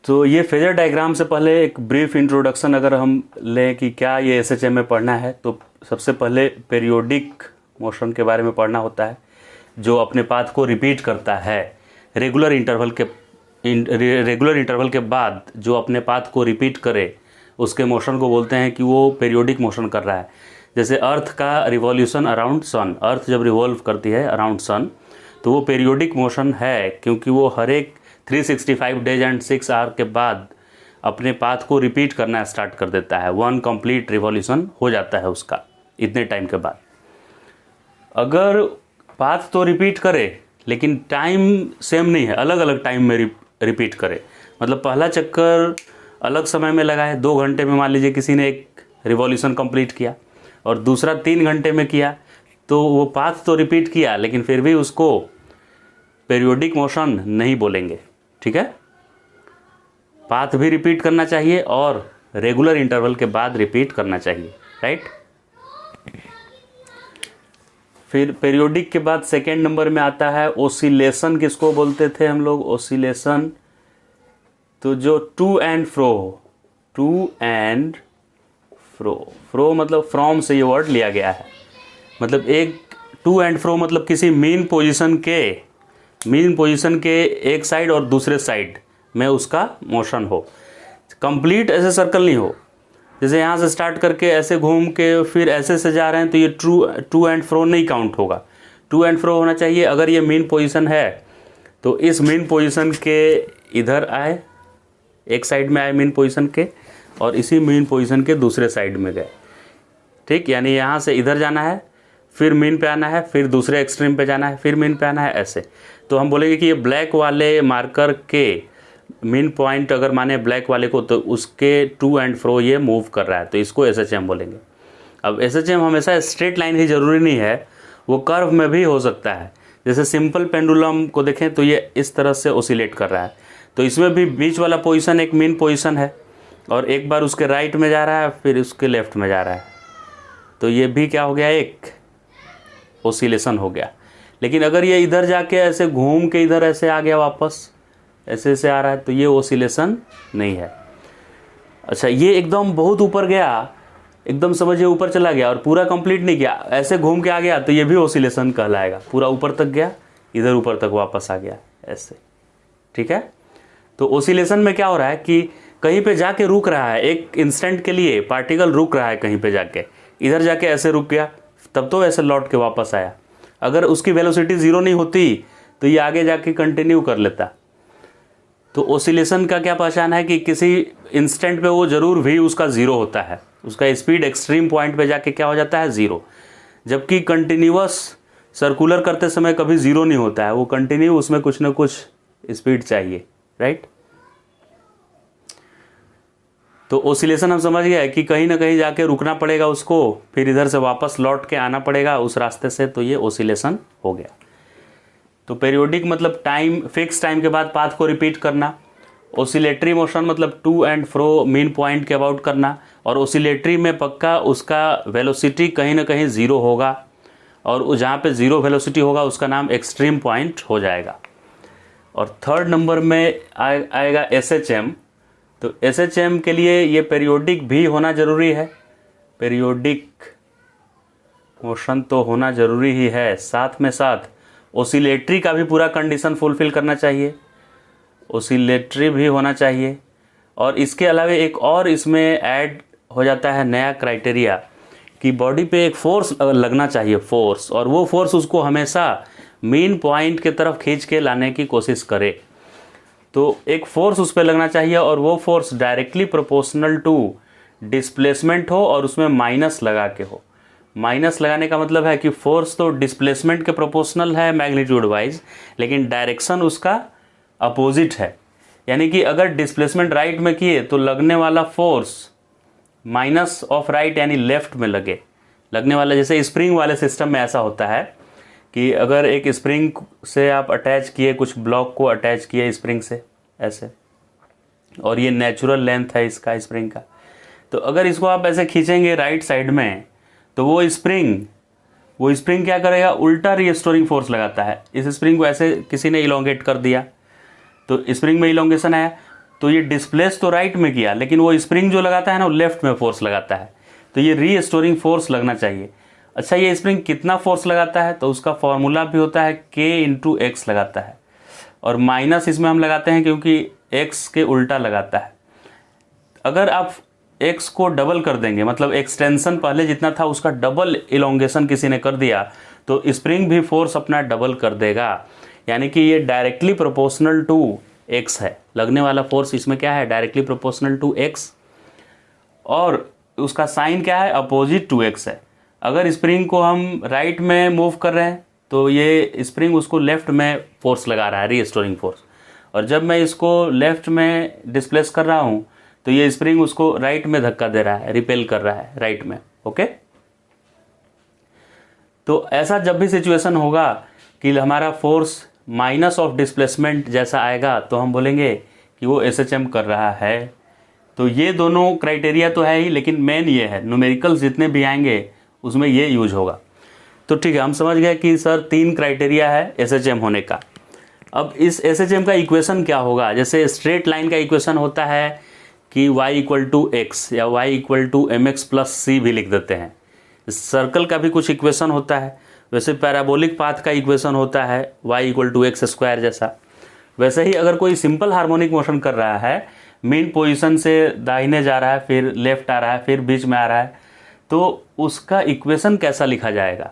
तो ये phasor diagram से पहले एक ब्रीफ इंट्रोडक्शन अगर हम लें कि क्या ये एसएचएम में पढ़ना है, तो सबसे पहले पीरियोडिक मोशन के बारे में पढ़ना होता है, जो अपने पाथ को रिपीट करता है रेगुलर इंटरवल के बाद जो अपने पाथ को रिपीट करे उसके मोशन को बोलते हैं कि वो पीरियोडिक मोशन कर रहा है। जैसे अर्थ का रिवॉल्यूशन अराउंड सन, अर्थ जब रिवॉल्व करती है अराउंड सन तो वो पीरियोडिक मोशन है, क्योंकि वो हर एक 365 डेज एंड 6 आवर के बाद अपने पाथ को रिपीट करना स्टार्ट कर देता है। 1 कंप्लीट रिवॉल्यूशन हो जाता है उसका इतने टाइम के बाद। अगर पाथ तो रिपीट करे लेकिन टाइम सेम नहीं है, अलग अलग टाइम में रिपीट करे, मतलब पहला चक्कर अलग समय में लगा है, 2 घंटे में मान लीजिए किसी ने एक रिवॉल्यूशन कंप्लीट किया और दूसरा 3 घंटे में किया, तो वो पाथ तो रिपीट किया लेकिन फिर भी उसको पीरियोडिक मोशन नहीं बोलेंगे। ठीक है, पाथ भी रिपीट करना चाहिए और रेगुलर इंटरवल के बाद रिपीट करना चाहिए, राइट। फिर पीरियोडिक के बाद सेकेंड नंबर में आता है ओसिलेशन। किसको बोलते थे हम लोग? ओसिलेशन। तो जो टू एंड फ्रो मतलब फ्रॉम से ये वर्ड लिया गया है, मतलब एक टू एंड फ्रो मतलब किसी मीन पोजीशन के एक साइड और दूसरे साइड में उसका मोशन हो। कंप्लीट ऐसे सर्कल नहीं हो, जैसे यहाँ से स्टार्ट करके ऐसे घूम के फिर ऐसे से जा रहे हैं तो ये टू एंड फ्रो नहीं काउंट होगा। टू एंड फ्रो होना चाहिए। अगर ये मीन पोजीशन है तो इस मीन पोजीशन के इधर आए, एक साइड में आए मीन पोजीशन के, और इसी मीन पोजीशन के दूसरे साइड में गए। ठीक, यानी यहाँ से इधर जाना है, फिर मीन पे आना है, फिर दूसरे एक्सट्रीम पे जाना है, फिर मीन पे आना है, ऐसे। तो हम बोलेंगे कि ये ब्लैक वाले मार्कर के मीन पॉइंट अगर माने ब्लैक वाले को, तो उसके टू एंड फ्रो ये मूव कर रहा है, तो इसको एसएचएम बोलेंगे। अब एसएचएम हमेशा स्ट्रेट लाइन ही जरूरी नहीं है, वो कर्व में भी हो सकता है। जैसे सिंपल पेंडुलम को देखें तो ये इस तरह से ओसिलेट कर रहा है, तो इसमें भी बीच वाला पोजीशन एक मीन पोजीशन है और एक बार उसके राइट में जा रहा है फिर उसके लेफ्ट में जा रहा है, तो ये भी क्या हो गया, एक ओसिलेशन हो गया। लेकिन अगर ये इधर जाके ऐसे घूम के इधर ऐसे आ गया, वापस ऐसे से आ रहा है, तो ये ओसिलेशन नहीं है। अच्छा, ये एकदम बहुत ऊपर गया, एकदम समझिए ऊपर चला गया और पूरा कंप्लीट नहीं किया, ऐसे घूम के आ गया, तो ये भी ओसिलेशन कहलाएगा। पूरा ऊपर तक गया, इधर ऊपर तक वापस आ गया, ऐसे। ठीक है, तो ओसिलेशन में क्या हो रहा है कि कहीं पे जाके रुक रहा है, एक इंस्टेंट के लिए पार्टिकल रुक रहा है कहीं पे जाके, इधर जाके ऐसे रुक गया, तब तो ऐसे लौट के वापस आया। अगर उसकी वेलोसिटी 0 नहीं होती तो ये आगे जाके कंटिन्यू कर लेता। तो ओसिलेशन का क्या पहचान है कि किसी इंस्टेंट पे वो जरूर भी उसका 0 होता है, उसका स्पीड एक्सट्रीम पॉइंट पे जाके क्या हो जाता है, 0। जबकि कंटिन्यूअस सर्कुलर करते समय कभी 0 नहीं होता है, वो कंटिन्यू, उसमें कुछ ना कुछ स्पीड चाहिए, राइट। तो ओसिलेशन हम समझ गए कि कहीं ना कहीं जाके रुकना पड़ेगा उसको, फिर इधर से वापस लौट के आना पड़ेगा उस रास्ते से, तो ये ओसिलेशन हो गया। तो पीरियोडिक मतलब टाइम, फिक्स टाइम के बाद पाथ को रिपीट करना। ओसिलेटरी मोशन मतलब to and fro mean point के अबाउट करना, और ओसिलेटरी में पक्का उसका वेलोसिटी कहीं ना कहीं 0 होगा, और जहाँ पे 0 वेलोसिटी होगा उसका नाम एक्सट्रीम पॉइंट हो जाएगा। और थर्ड नंबर में आएगा एसएचएम। तो एसएचएम के लिए ये पीरियोडिक भी होना ज़रूरी है, पीरियोडिक मोशन तो होना ज़रूरी ही है, साथ में साथ ओसिलेटरी का भी पूरा कंडीशन फुलफिल करना चाहिए, ओसिलेटरी भी होना चाहिए। और इसके अलावा एक और इसमें ऐड हो जाता है नया क्राइटेरिया कि बॉडी पे एक फोर्स लगना चाहिए, फोर्स, और वो फोर्स उसको हमेशा मेन पॉइंट के तरफ खींच के लाने की कोशिश करे। तो एक फोर्स उस पर लगना चाहिए और वो force directly proportional to displacement हो और उसमें माइनस लगा के हो। माइनस लगाने का मतलब है कि फोर्स तो डिस्प्लेसमेंट के प्रोपोर्शनल है मैग्नीट्यूड वाइज, लेकिन डायरेक्शन उसका अपोजिट है। यानी कि अगर डिस्प्लेसमेंट राइट में किए तो लगने वाला फोर्स माइनस ऑफ राइट यानी लेफ्ट में लगने वाला, जैसे स्प्रिंग वाले सिस्टम में ऐसा होता है कि अगर एक स्प्रिंग से आप अटैच किए, कुछ ब्लॉक को अटैच किए स्प्रिंग से ऐसे, और ये नेचुरल लेंथ है इसका स्प्रिंग का, तो अगर इसको आप ऐसे खींचेंगे राइट साइड में तो वो स्प्रिंग क्या करेगा, उल्टा रीस्टोरिंग फोर्स लगाता है। इस स्प्रिंग को ऐसे किसी ने इलोंगेट कर दिया तो स्प्रिंग में इलोंगेशन आया, तो ये डिस्प्लेस तो राइट में किया, लेकिन वो स्प्रिंग जो लगाता है ना वो लेफ्ट में फोर्स लगाता है, तो ये रीस्टोरिंग फोर्स लगना चाहिए। अच्छा, ये स्प्रिंग कितना फोर्स लगाता है, तो उसका फॉर्मूला भी होता है K इंटू एक्स लगाता है, और माइनस इसमें हम लगाते हैं क्योंकि x के उल्टा लगाता है। अगर आप x को डबल कर देंगे, मतलब एक्सटेंशन पहले जितना था उसका डबल इलोंगेशन किसी ने कर दिया, तो स्प्रिंग भी फोर्स अपना डबल कर देगा। यानी कि ये डायरेक्टली प्रोपोर्शनल टू x है, लगने वाला फोर्स इसमें क्या है, डायरेक्टली प्रोपोर्शनल टू x, और उसका साइन क्या है, अपोजिट टू x है। अगर स्प्रिंग को हम राइट में मूव कर रहे हैं तो ये स्प्रिंग उसको लेफ्ट में फोर्स लगा रहा है, रीस्टोरिंग फोर्स, और जब मैं इसको लेफ्ट में डिस्प्लेस कर रहा हूँ तो ये स्प्रिंग उसको राइट में धक्का दे रहा है, रिपेल कर रहा है राइट में। ओके, तो ऐसा जब भी सिचुएशन होगा कि हमारा फोर्स माइनस ऑफ डिस्प्लेसमेंट जैसा आएगा तो हम बोलेंगे कि वो SHM कर रहा है। तो ये दोनों क्राइटेरिया तो है ही, लेकिन मेन ये है, न्यूमेरिकल्स जितने भी आएंगे उसमें ये यूज होगा। तो ठीक है, हम समझ गए कि सर 3 क्राइटेरिया है SHM होने का। अब इस SHM का इक्वेशन क्या होगा, जैसे स्ट्रेट लाइन का इक्वेशन होता है कि y इक्वल टू एक्स या y equal to mx plus c भी लिख देते हैं। सर्कल का भी कुछ इक्वेशन होता है, वैसे पैराबोलिक पाथ का इक्वेशन होता है y equal to x square जैसा। वैसे ही अगर कोई सिंपल हार्मोनिक मोशन कर रहा है, मेन पोजीशन से दाहिने जा रहा है, फिर लेफ्ट आ रहा है, फिर बीच में आ रहा है, तो उसका इक्वेशन कैसा लिखा जाएगा,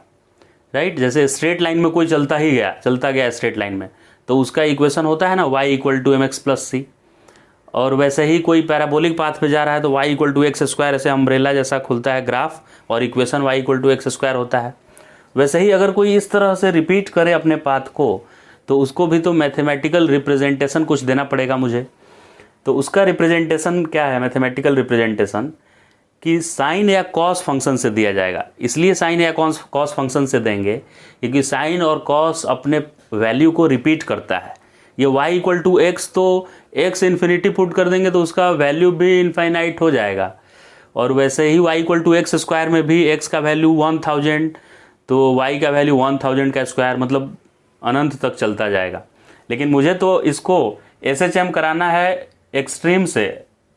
राइट। जैसे स्ट्रेट लाइन में कोई चलता गया स्ट्रेट लाइन में, तो उसका इक्वेशन होता है ना y equal to mx plus c। और वैसे ही कोई पैराबोलिक पाथ पे जा रहा है तो y equal to x square, ऐसे अम्ब्रेला जैसा खुलता है ग्राफ, और equation y equal to x square होता है। वैसे ही अगर कोई इस तरह से रिपीट करे अपने पाथ को, तो उसको भी तो मैथमेटिकल रिप्रेजेंटेशन कुछ देना पड़ेगा मुझे। तो उसका रिप्रेजेंटेशन क्या है, मैथमेटिकल रिप्रेजेंटेशन, कि साइन या कॉस फंक्शन से दिया जाएगा। इसलिए साइन या कॉस फंक्शन से देंगे क्योंकि साइन और कॉस अपने वैल्यू को रिपीट करता है। ये y इक्वल टू एक्स, तो x इन्फिनिटी पुट कर देंगे तो उसका वैल्यू भी इनफाइनाइट हो जाएगा, और वैसे ही y equal to x square में भी x का वैल्यू 1000, तो y का वैल्यू 1000 का स्क्वायर, मतलब अनंत तक चलता जाएगा। लेकिन मुझे तो इसको SHM कराना है एक्सट्रीम से,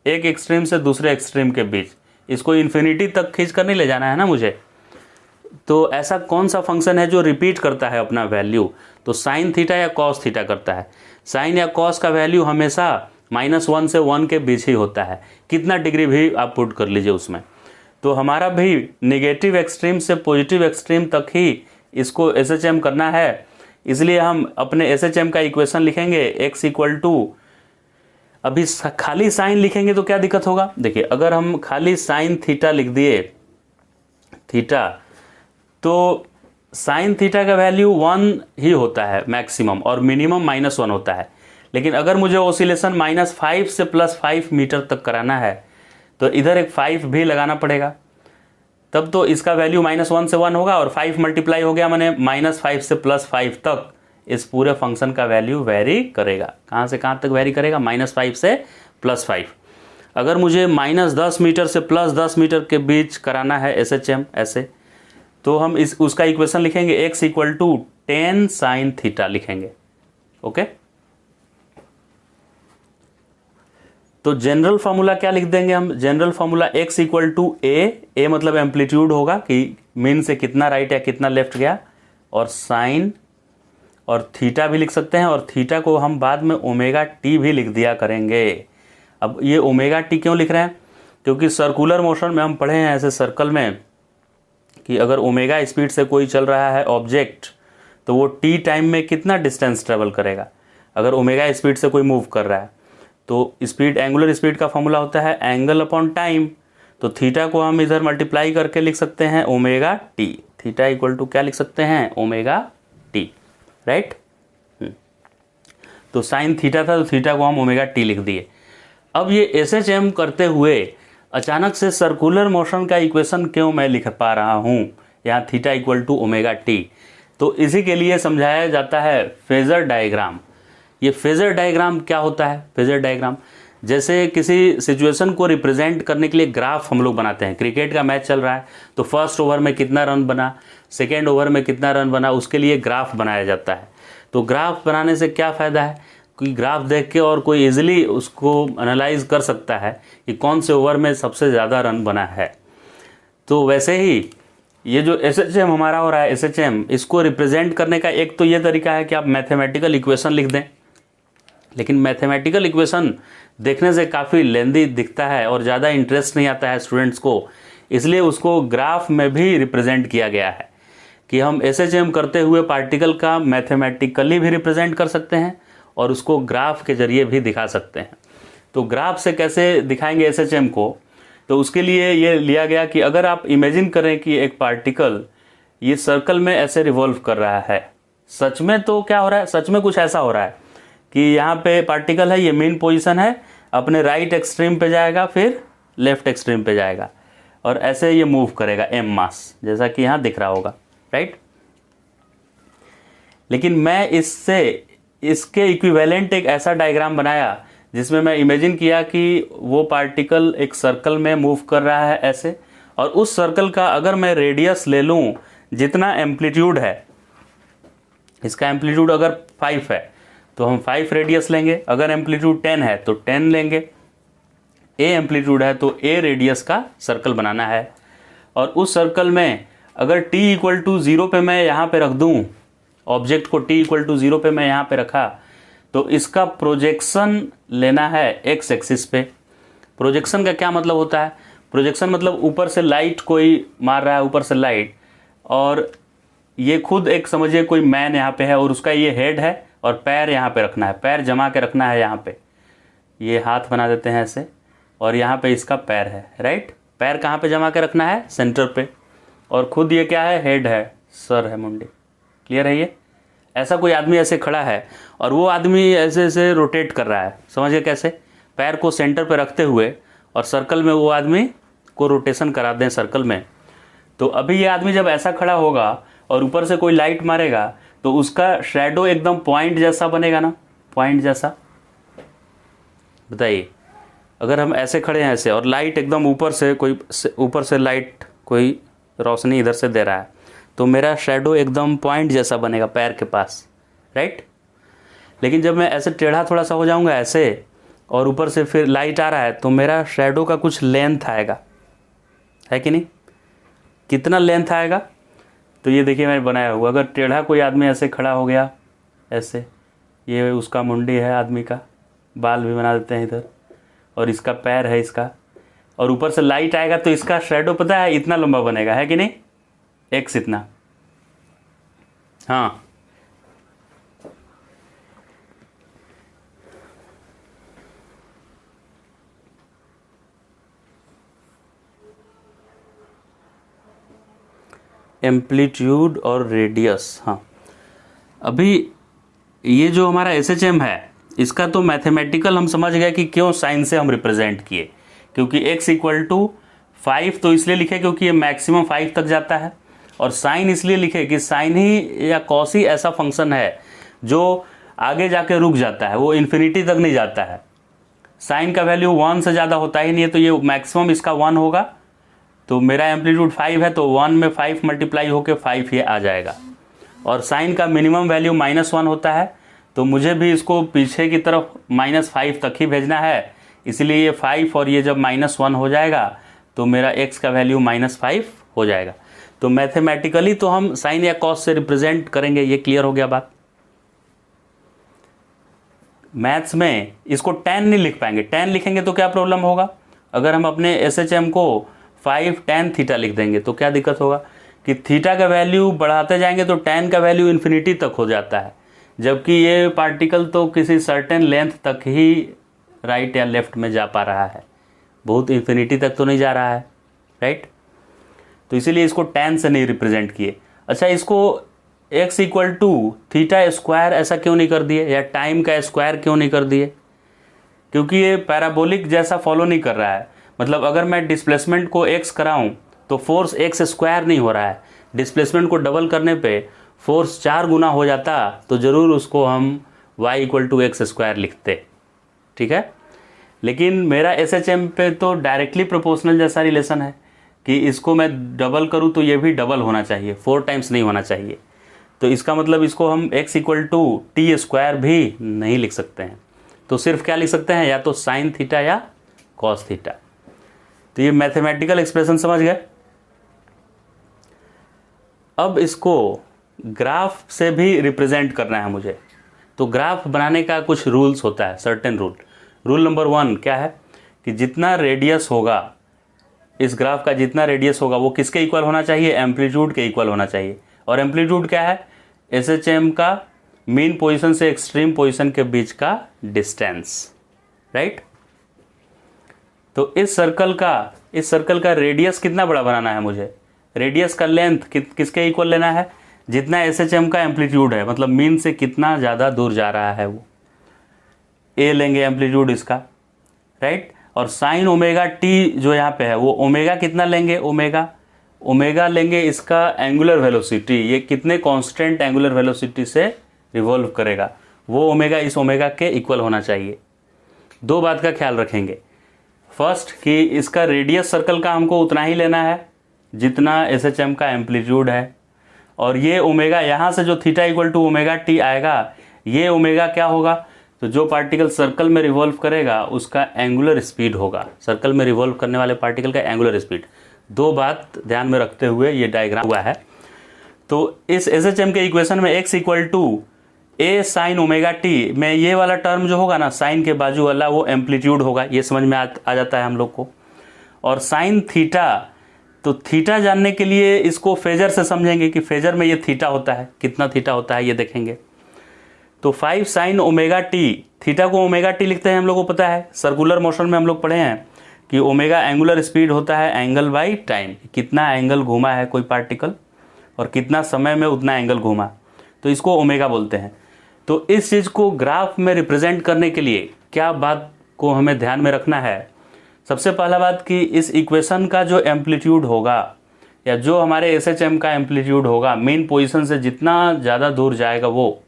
एक एक्सट्रीम से दूसरे एक्सट्रीम के बीच, इसको इन्फिनिटी तक खींच कर नहीं ले जाना है ना मुझे। तो ऐसा कौन सा फंक्शन है जो रिपीट करता है अपना वैल्यू, तो साइन थीटा या कॉस थीटा करता है। साइन या कॉस का वैल्यू हमेशा -1 से 1 के बीच ही होता है, कितना डिग्री भी आप पुट कर लीजिए उसमें। तो हमारा भी नेगेटिव एक्सट्रीम से पॉजिटिव एक्सट्रीम तक ही इसको SHM करना है, इसलिए हम अपने SHM का इक्वेशन लिखेंगे x इक्वल टू, अभी खाली साइन लिखेंगे तो क्या दिक्कत होगा, देखिए अगर हम खाली साइन थीटा लिख दिए थीटा, तो साइन थीटा का वैल्यू 1 ही होता है मैक्सिमम, और मिनिमम -1 होता है। लेकिन अगर मुझे ऑसिलेशन -5 से +5 मीटर तक कराना है तो इधर एक 5 भी लगाना पड़ेगा, तब तो इसका वैल्यू -1 से 1 होगा, और 5 मल्टीप्लाई हो गया, मैंने -5 से +5 तक इस पूरे फंक्शन का वैल्यू वेरी करेगा। कहाँ से कहाँ तक वेरी करेगा, -5 से +5। अगर मुझे -10 मीटर से +10 मीटर के बीच कराना है SHM ऐसे, तो हम उसका इक्वेशन लिखेंगे x equal to 10 sine theta लिखेंगे। ओके, तो जनरल फार्मूला क्या लिख देंगे हम, general formula x equal to a मतलब एम्पलीट्यूड होगा कि मीन से कितना राइट या कितना लेफ्ट गया, और साइन, और थीटा भी लिख सकते हैं, और थीटा को हम बाद में ओमेगा टी भी लिख दिया करेंगे। अब ये ओमेगा टी क्यों लिख रहे हैं, क्योंकि सर्कुलर मोशन में हम पढ़े हैं ऐसे सर्कल में कि अगर ओमेगा स्पीड से कोई चल रहा है ऑब्जेक्ट, तो वो टी टाइम में कितना डिस्टेंस ट्रेवल करेगा। अगर ओमेगा स्पीड से कोई मूव कर रहा है तो स्पीड, एंगुलर स्पीड का फॉर्मूला होता है एंगल अपॉन टाइम, तो थीटा को हम इधर मल्टीप्लाई करके लिख सकते हैं omega t. Theta equal to क्या लिख सकते हैं, ओमेगा टी, राइट। तो साइन थीटा था तो थीटा को हम ओमेगा टी लिख दिए। अब ये SHM करते हुए अचानक से सर्कुलर मोशन का इक्वेशन क्यों मैं लिख पा रहा हूँ यहाँ theta equal to omega t, तो इसी के लिए समझाया जाता है फेजर डायग्राम। ये फेजर डायग्राम क्या होता है, फेजर डायग्राम जैसे किसी सिचुएशन को रिप्रेजेंट करने के लिए ग्राफ हम लोग बनाते हैं। क्रिकेट का मैच चल रहा है तो फर्स्ट ओवर में कितना रन बना, सेकेंड ओवर में कितना रन बना, उसके लिए ग्राफ बनाया जाता है। तो ग्राफ बनाने से क्या फ़ायदा है, कोई ग्राफ देख के और कोई इजीली उसको एनालाइज कर सकता है कि कौन से ओवर में सबसे ज़्यादा रन बना है। तो वैसे ही ये जो SHM हमारा हो रहा है, SHM, इसको रिप्रेजेंट करने का एक तो ये तरीका है कि आप मैथमेटिकल इक्वेशन लिख दें, लेकिन मैथमेटिकल इक्वेशन देखने से काफ़ी लेंदी दिखता है और ज़्यादा इंटरेस्ट नहीं आता है स्टूडेंट्स को, इसलिए उसको ग्राफ में भी रिप्रेजेंट किया गया है कि हम SHM करते हुए पार्टिकल का मैथमेटिकली भी रिप्रेजेंट कर सकते हैं और उसको ग्राफ के जरिए भी दिखा सकते हैं। तो ग्राफ से कैसे दिखाएंगे SHM को, तो उसके लिए ये लिया गया कि अगर आप इमेजिन करें कि एक पार्टिकल ये सर्कल में ऐसे रिवॉल्व कर रहा है, सच में तो क्या हो रहा है, सच में कुछ ऐसा हो रहा है कि यहाँ पे पार्टिकल है, ये मेन पोजीशन है, अपने राइट एक्सट्रीम पे जाएगा, फिर लेफ्ट एक्सट्रीम पे जाएगा और ऐसे ये मूव करेगा m मास, जैसा कि यहाँ दिख रहा होगा, राइट। लेकिन मैं इसके इक्विवेलेंट एक ऐसा डायग्राम बनाया जिसमें मैं इमेजिन किया कि वो पार्टिकल एक सर्कल में मूव कर रहा है ऐसे, और उस सर्कल का अगर मैं रेडियस ले लूँ, जितना एम्पलीट्यूड है, इसका एम्पलीट्यूड अगर 5 है तो हम 5 रेडियस लेंगे, अगर एम्पलीट्यूड 10 है तो 10 लेंगे, a एम्पलीट्यूड है तो a रेडियस का सर्कल बनाना है। और उस सर्कल में अगर t इक्वल टू 0 पे मैं यहाँ पे रख दूँ, ऑब्जेक्ट को t इक्वल टू 0 पे मैं यहाँ पे रखा, तो इसका प्रोजेक्शन लेना है x एक्सिस पे। प्रोजेक्शन का क्या मतलब होता है, प्रोजेक्शन मतलब ऊपर से लाइट कोई मार रहा है, ऊपर से लाइट, और ये खुद एक समझिए कोई मैन यहाँ पे है और उसका ये हेड है और पैर यहाँ पे रखना है, पैर जमा के रखना है यहाँ पे, ये हाथ बना देते हैं ऐसे, और यहाँ पे इसका पैर है, राइट। पैर कहाँ पे जमा के रखना है, सेंटर पे, और खुद ये क्या है, हेड है, सर है, मुंडी, क्लियर है। ये ऐसा कोई आदमी ऐसे खड़ा है और वो आदमी ऐसे ऐसे रोटेट कर रहा है, समझिए कैसे, पैर को सेंटर पे रखते हुए और सर्कल में वो आदमी को रोटेशन करा दें सर्कल में। तो अभी ये आदमी जब ऐसा खड़ा होगा और ऊपर से कोई लाइट मारेगा तो उसका शैडो एकदम पॉइंट जैसा बनेगा ना, पॉइंट जैसा। बताइए, अगर हम ऐसे खड़े हैं ऐसे और लाइट एकदम ऊपर से लाइट कोई रोशनी इधर से दे रहा है, तो मेरा शैडो एकदम पॉइंट जैसा बनेगा पैर के पास, राइट। लेकिन जब मैं ऐसे टेढ़ा थोड़ा सा हो जाऊंगा ऐसे और ऊपर से फिर लाइट आ रहा है, तो मेरा शैडो का कुछ लेंथ आएगा, है कि नहीं, कितना लेंथ आएगा। तो ये देखिए मैंने बनाया हुआ, अगर टेढ़ा कोई आदमी ऐसे खड़ा हो गया ऐसे, ये उसका मुंडी है आदमी का, बाल भी बना देते हैं इधर, और इसका पैर है इसका, और ऊपर से लाइट आएगा तो इसका शैडो पता है इतना लंबा बनेगा, है कि नहीं, x इतना। हाँ, एम्पलीट्यूड और रेडियस। हाँ, अभी ये जो हमारा SHM है, इसका तो मैथमेटिकल हम समझ गए कि क्यों साइन से हम रिप्रेजेंट किए, क्योंकि x इक्वल टू 5 तो इसलिए लिखे क्योंकि ये मैक्सिमम 5 तक जाता है, और साइन इसलिए लिखे कि साइन ही या कॉस ही ऐसा फंक्शन है जो आगे जाके रुक जाता है, वो इन्फिनिटी तक नहीं जाता है। साइन का वैल्यू 1 से ज़्यादा होता ही नहीं है, तो ये मैक्सिमम इसका 1 होगा। तो मेरा एम्पलीट्यूड 5 है तो 1 में 5 मल्टीप्लाई होकर 5 ये आ जाएगा, और साइन का मिनिमम वैल्यू -1 होता है, तो मुझे भी इसको पीछे की तरफ -5 तक ही भेजना है, इसलिए ये 5 और ये जब -1 हो जाएगा तो मेरा x का वैल्यू -5 हो जाएगा। तो मैथमेटिकली तो हम साइन या कॉस से रिप्रेजेंट करेंगे, ये क्लियर हो गया बात। मैथ्स में इसको tan नहीं लिख पाएंगे, tan लिखेंगे तो क्या प्रॉब्लम होगा, अगर हम अपने SHM को 5 tan थीटा लिख देंगे तो क्या दिक्कत होगा कि थीटा का वैल्यू बढ़ाते जाएंगे तो tan का वैल्यू इन्फिनिटी तक हो जाता है, जबकि ये पार्टिकल तो किसी सर्टेन लेंथ तक ही राइट या लेफ्ट में जा पा रहा है, बहुत इन्फिनिटी तक तो नहीं जा रहा है, राइट। तो इसीलिए इसको tan से नहीं रिप्रेजेंट किए। अच्छा, इसको x equal to theta square ऐसा क्यों नहीं कर दिए, या टाइम का स्क्वायर क्यों नहीं कर दिए, क्योंकि ये पैराबोलिक जैसा फॉलो नहीं कर रहा है। मतलब अगर मैं डिस्प्लेसमेंट को x कराऊं तो फोर्स x स्क्वायर नहीं हो रहा है, डिस्प्लेसमेंट को डबल करने पे फोर्स 4 गुना हो जाता, तो ज़रूर उसको हम y equal to x square लिखते, ठीक है। लेकिन मेरा SHM पे तो डायरेक्टली प्रोपोर्शनल जैसा रिलेशन है कि इसको मैं डबल करूँ तो ये भी डबल होना चाहिए, 4 टाइम्स नहीं होना चाहिए। तो इसका मतलब इसको हम x equal to t square भी नहीं लिख सकते हैं, तो सिर्फ क्या लिख सकते हैं, या तो साइन थीटा या कॉस थीटा। तो ये मैथमेटिकल एक्सप्रेशन समझ गए। अब इसको ग्राफ से भी रिप्रेजेंट करना है मुझे, तो ग्राफ बनाने का कुछ रूल्स होता है, सर्टेन रूल नंबर 1 क्या है कि जितना रेडियस होगा, इस ग्राफ का जितना रेडियस होगा वो किसके इक्वल होना चाहिए, एम्पलीट्यूड के इक्वल होना चाहिए। और एम्पलीट्यूड क्या है, SHM का मीन पोजीशन से एक्सट्रीम पोजीशन के बीच का डिस्टेंस, राइट। तो इस सर्कल का रेडियस कितना बड़ा बनाना है मुझे, रेडियस का लेंथ किसके इक्वल लेना है, जितना SHM का एम्पलीट्यूड है, मतलब मीन से कितना ज़्यादा दूर जा रहा है वो, ए लेंगे एम्पलीट्यूड इसका, राइट। और साइन ओमेगा टी जो यहाँ पे है वो ओमेगा कितना लेंगे, ओमेगा लेंगे इसका एंगुलर वेलोसिटी, ये कितने कांस्टेंट एंगुलर वेलोसिटी से रिवॉल्व करेगा, वो ओमेगा इस ओमेगा के इक्वल होना चाहिए। दो बात का ख्याल रखेंगे, फर्स्ट कि इसका रेडियस सर्कल का हमको उतना ही लेना है जितना SHM का एम्पलीट्यूड है, और ये ओमेगा यहाँ से जो theta equal to omega t आएगा, ये ओमेगा क्या होगा, तो जो पार्टिकल सर्कल में रिवॉल्व करेगा उसका एंगुलर स्पीड होगा, सर्कल में रिवॉल्व करने वाले पार्टिकल का एंगुलर स्पीड। दो बात ध्यान में रखते हुए ये डायग्राम हुआ है। तो इस SHM के इक्वेशन में x equal to a sine omega t में ये वाला टर्म जो होगा ना, साइन के बाजू वाला, वो एम्पलीट्यूड होगा, ये समझ में आ जाता है हम लोग को। और साइन थीटा, तो थीटा जानने के लिए इसको फेजर से समझेंगे कि फेजर में ये थीटा होता है, कितना थीटा होता है ये देखेंगे। तो 5 साइन ओमेगा टी, थीटा को ओमेगा टी लिखते हैं, हम लोग को पता है, सर्कुलर मोशन में हम लोग पढ़े हैं कि ओमेगा एंगुलर स्पीड होता है एंगल बाई टाइम, कितना एंगल घूमा है कोई पार्टिकल और कितना समय में उतना एंगल घूमा, तो इसको ओमेगा बोलते हैं। तो इस चीज़ को ग्राफ में रिप्रेजेंट करने के लिए क्या बात को हमें ध्यान में रखना है, सबसे पहला बात कि इस इक्वेशन का जो एम्पलीट्यूड होगा या जो हमारे SHM का एम्पलीट्यूड होगा, मेन पोजीशन से जितना ज़्यादा दूर जाएगा वो,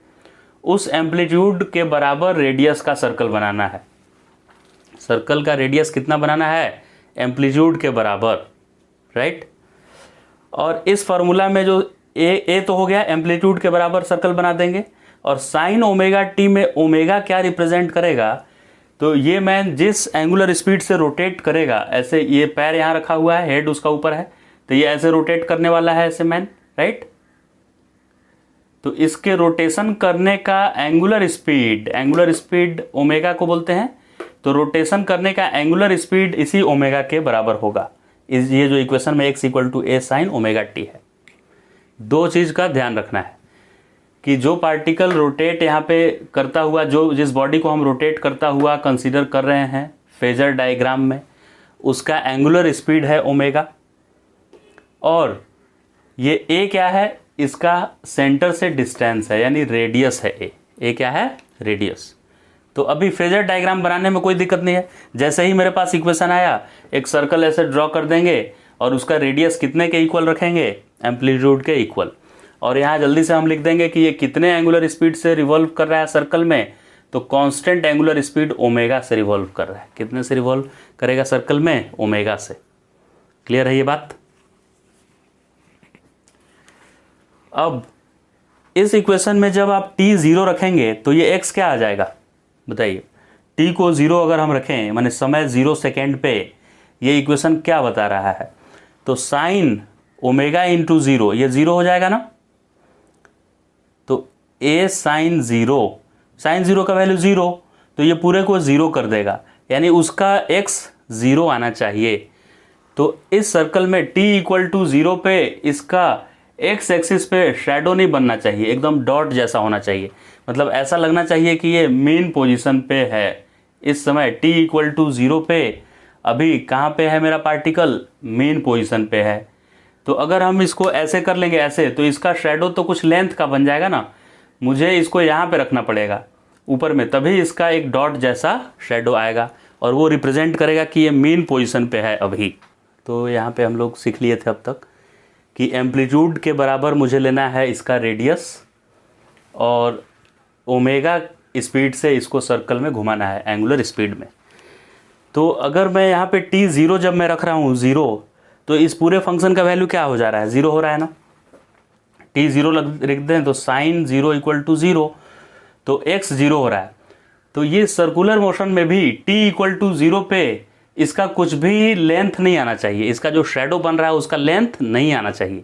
उस एम्पलीट्यूड के बराबर रेडियस का सर्कल बनाना है। सर्कल का रेडियस कितना बनाना है, एम्पलीट्यूड के बराबर, राइट। और इस फॉर्मूला में जो ए तो हो गया, एम्पलीट्यूड के बराबर सर्कल बना देंगे। और साइन ओमेगा टी में ओमेगा क्या रिप्रेजेंट करेगा, तो ये मैन जिस एंगुलर स्पीड से रोटेट करेगा, ऐसे ये पैर यहाँ रखा हुआ है, हेड उसका ऊपर है, तो ये ऐसे रोटेट करने वाला है ऐसे मैन, राइट। तो इसके रोटेशन करने का एंगुलर स्पीड ओमेगा को बोलते हैं, तो रोटेशन करने का एंगुलर स्पीड इसी ओमेगा के बराबर होगा। ये जो इक्वेशन में x equal to a sine omega t है। दो चीज़ का ध्यान रखना है कि जो पार्टिकल रोटेट यहाँ पे करता हुआ, जिस बॉडी को हम रोटेट करता हुआ कंसीडर कर रहे हैं फेजर डायग्राम में, उसका एंगुलर स्पीड है ओमेगा, और ये ए क्या है, इसका सेंटर से डिस्टेंस है, यानी रेडियस है ए क्या है, रेडियस। तो अभी फेजर डायग्राम बनाने में कोई दिक्कत नहीं है, जैसे ही मेरे पास इक्वेशन आया, एक सर्कल ऐसे ड्रॉ कर देंगे और उसका रेडियस कितने के इक्वल रखेंगे, एम्पलीट्यूड के इक्वल। और यहाँ जल्दी से हम लिख देंगे कि ये कितने एंगुलर स्पीड से रिवॉल्व कर रहा है सर्कल में, तो कांस्टेंट एंगुलर स्पीड ओमेगा से रिवॉल्व कर रहा है। कितने से रिवॉल्व करेगा सर्कल में, ओमेगा से। क्लियर है ये बात। अब इस इक्वेशन में जब आप t 0 रखेंगे तो ये x क्या आ जाएगा बताइए। t को 0 अगर हम रखें, माने समय 0 सेकेंड पे, ये इक्वेशन क्या बता रहा है, तो साइन ओमेगा इंटू 0, ये 0 हो जाएगा ना। तो a साइन 0 का वैल्यू 0, तो ये पूरे को 0 कर देगा, यानी उसका x 0 आना चाहिए। तो इस सर्कल में t इक्वल टू 0 पे इसका एक्स एक्सिस पे शैडो नहीं बनना चाहिए, एकदम डॉट जैसा होना चाहिए, मतलब ऐसा लगना चाहिए कि ये मेन पोजीशन पे है। इस समय t इक्वल टू 0 पे अभी कहाँ पे है मेरा पार्टिकल, मेन पोजीशन पे है। तो अगर हम इसको ऐसे कर लेंगे ऐसे, तो इसका शैडो तो कुछ लेंथ का बन जाएगा ना, मुझे इसको यहाँ पे रखना पड़ेगा ऊपर में, तभी इसका एक डॉट जैसा शैडो आएगा और वो रिप्रेजेंट करेगा कि ये मेन पोजीशन पे है अभी। तो यहाँ पे हम लोग सीख लिए थे अब तक कि एम्पलीट्यूड के बराबर मुझे लेना है इसका रेडियस, और ओमेगा स्पीड से इसको सर्कल में घुमाना है एंगुलर स्पीड में। तो अगर मैं यहाँ पे t 0 जब मैं रख रहा हूँ 0, तो इस पूरे फंक्शन का वैल्यू क्या हो जा रहा है, 0 हो रहा है ना। टी जीरो लिख दें तो sine zero equal to zero, तो एक्स जीरो हो रहा है। तो ये सर्कुलर मोशन में भी टी इक्वल टू जीरो पे इसका कुछ भी लेंथ नहीं आना चाहिए, इसका जो शेडो बन रहा है उसका लेंथ नहीं आना चाहिए,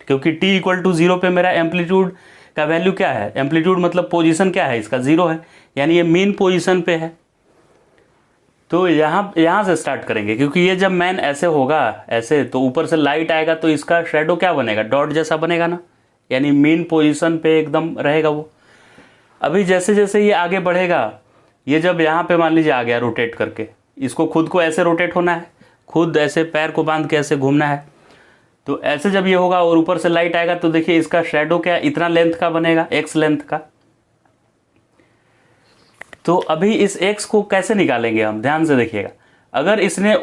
क्योंकि टी इक्वल टू जीरो पे मेरा एम्पलीट्यूड का वैल्यू क्या है, एम्पलीट्यूड मतलब पोजीशन क्या है इसका, जीरो है, यानी ये मीन पोजीशन पे है। तो यहाँ से स्टार्ट करेंगे, क्योंकि ये जब मैन ऐसे होगा ऐसे, तो ऊपर से लाइट आएगा तो इसका शेडो क्या बनेगा, डॉट जैसा बनेगा ना, यानी मीन पोजीशन पे एकदम रहेगा वो। अभी जैसे जैसे ये आगे बढ़ेगा, ये जब यहाँ पे मान लीजिए आ गया रोटेट करके, इसको खुद को ऐसे रोटेट होना है, खुद ऐसे पैर को बांध के ऐसे घूमना है, तो ऐसे जब ये होगा और ऊपर से लाइट आएगा तो देखिए इसका शेडो क्या इतना लेंथ का बनेगा, एक्स लेंथ का। तो अभी इस एक्स को कैसे निकालेंगे हम, ध्यान से देखिएगा। अगर इसने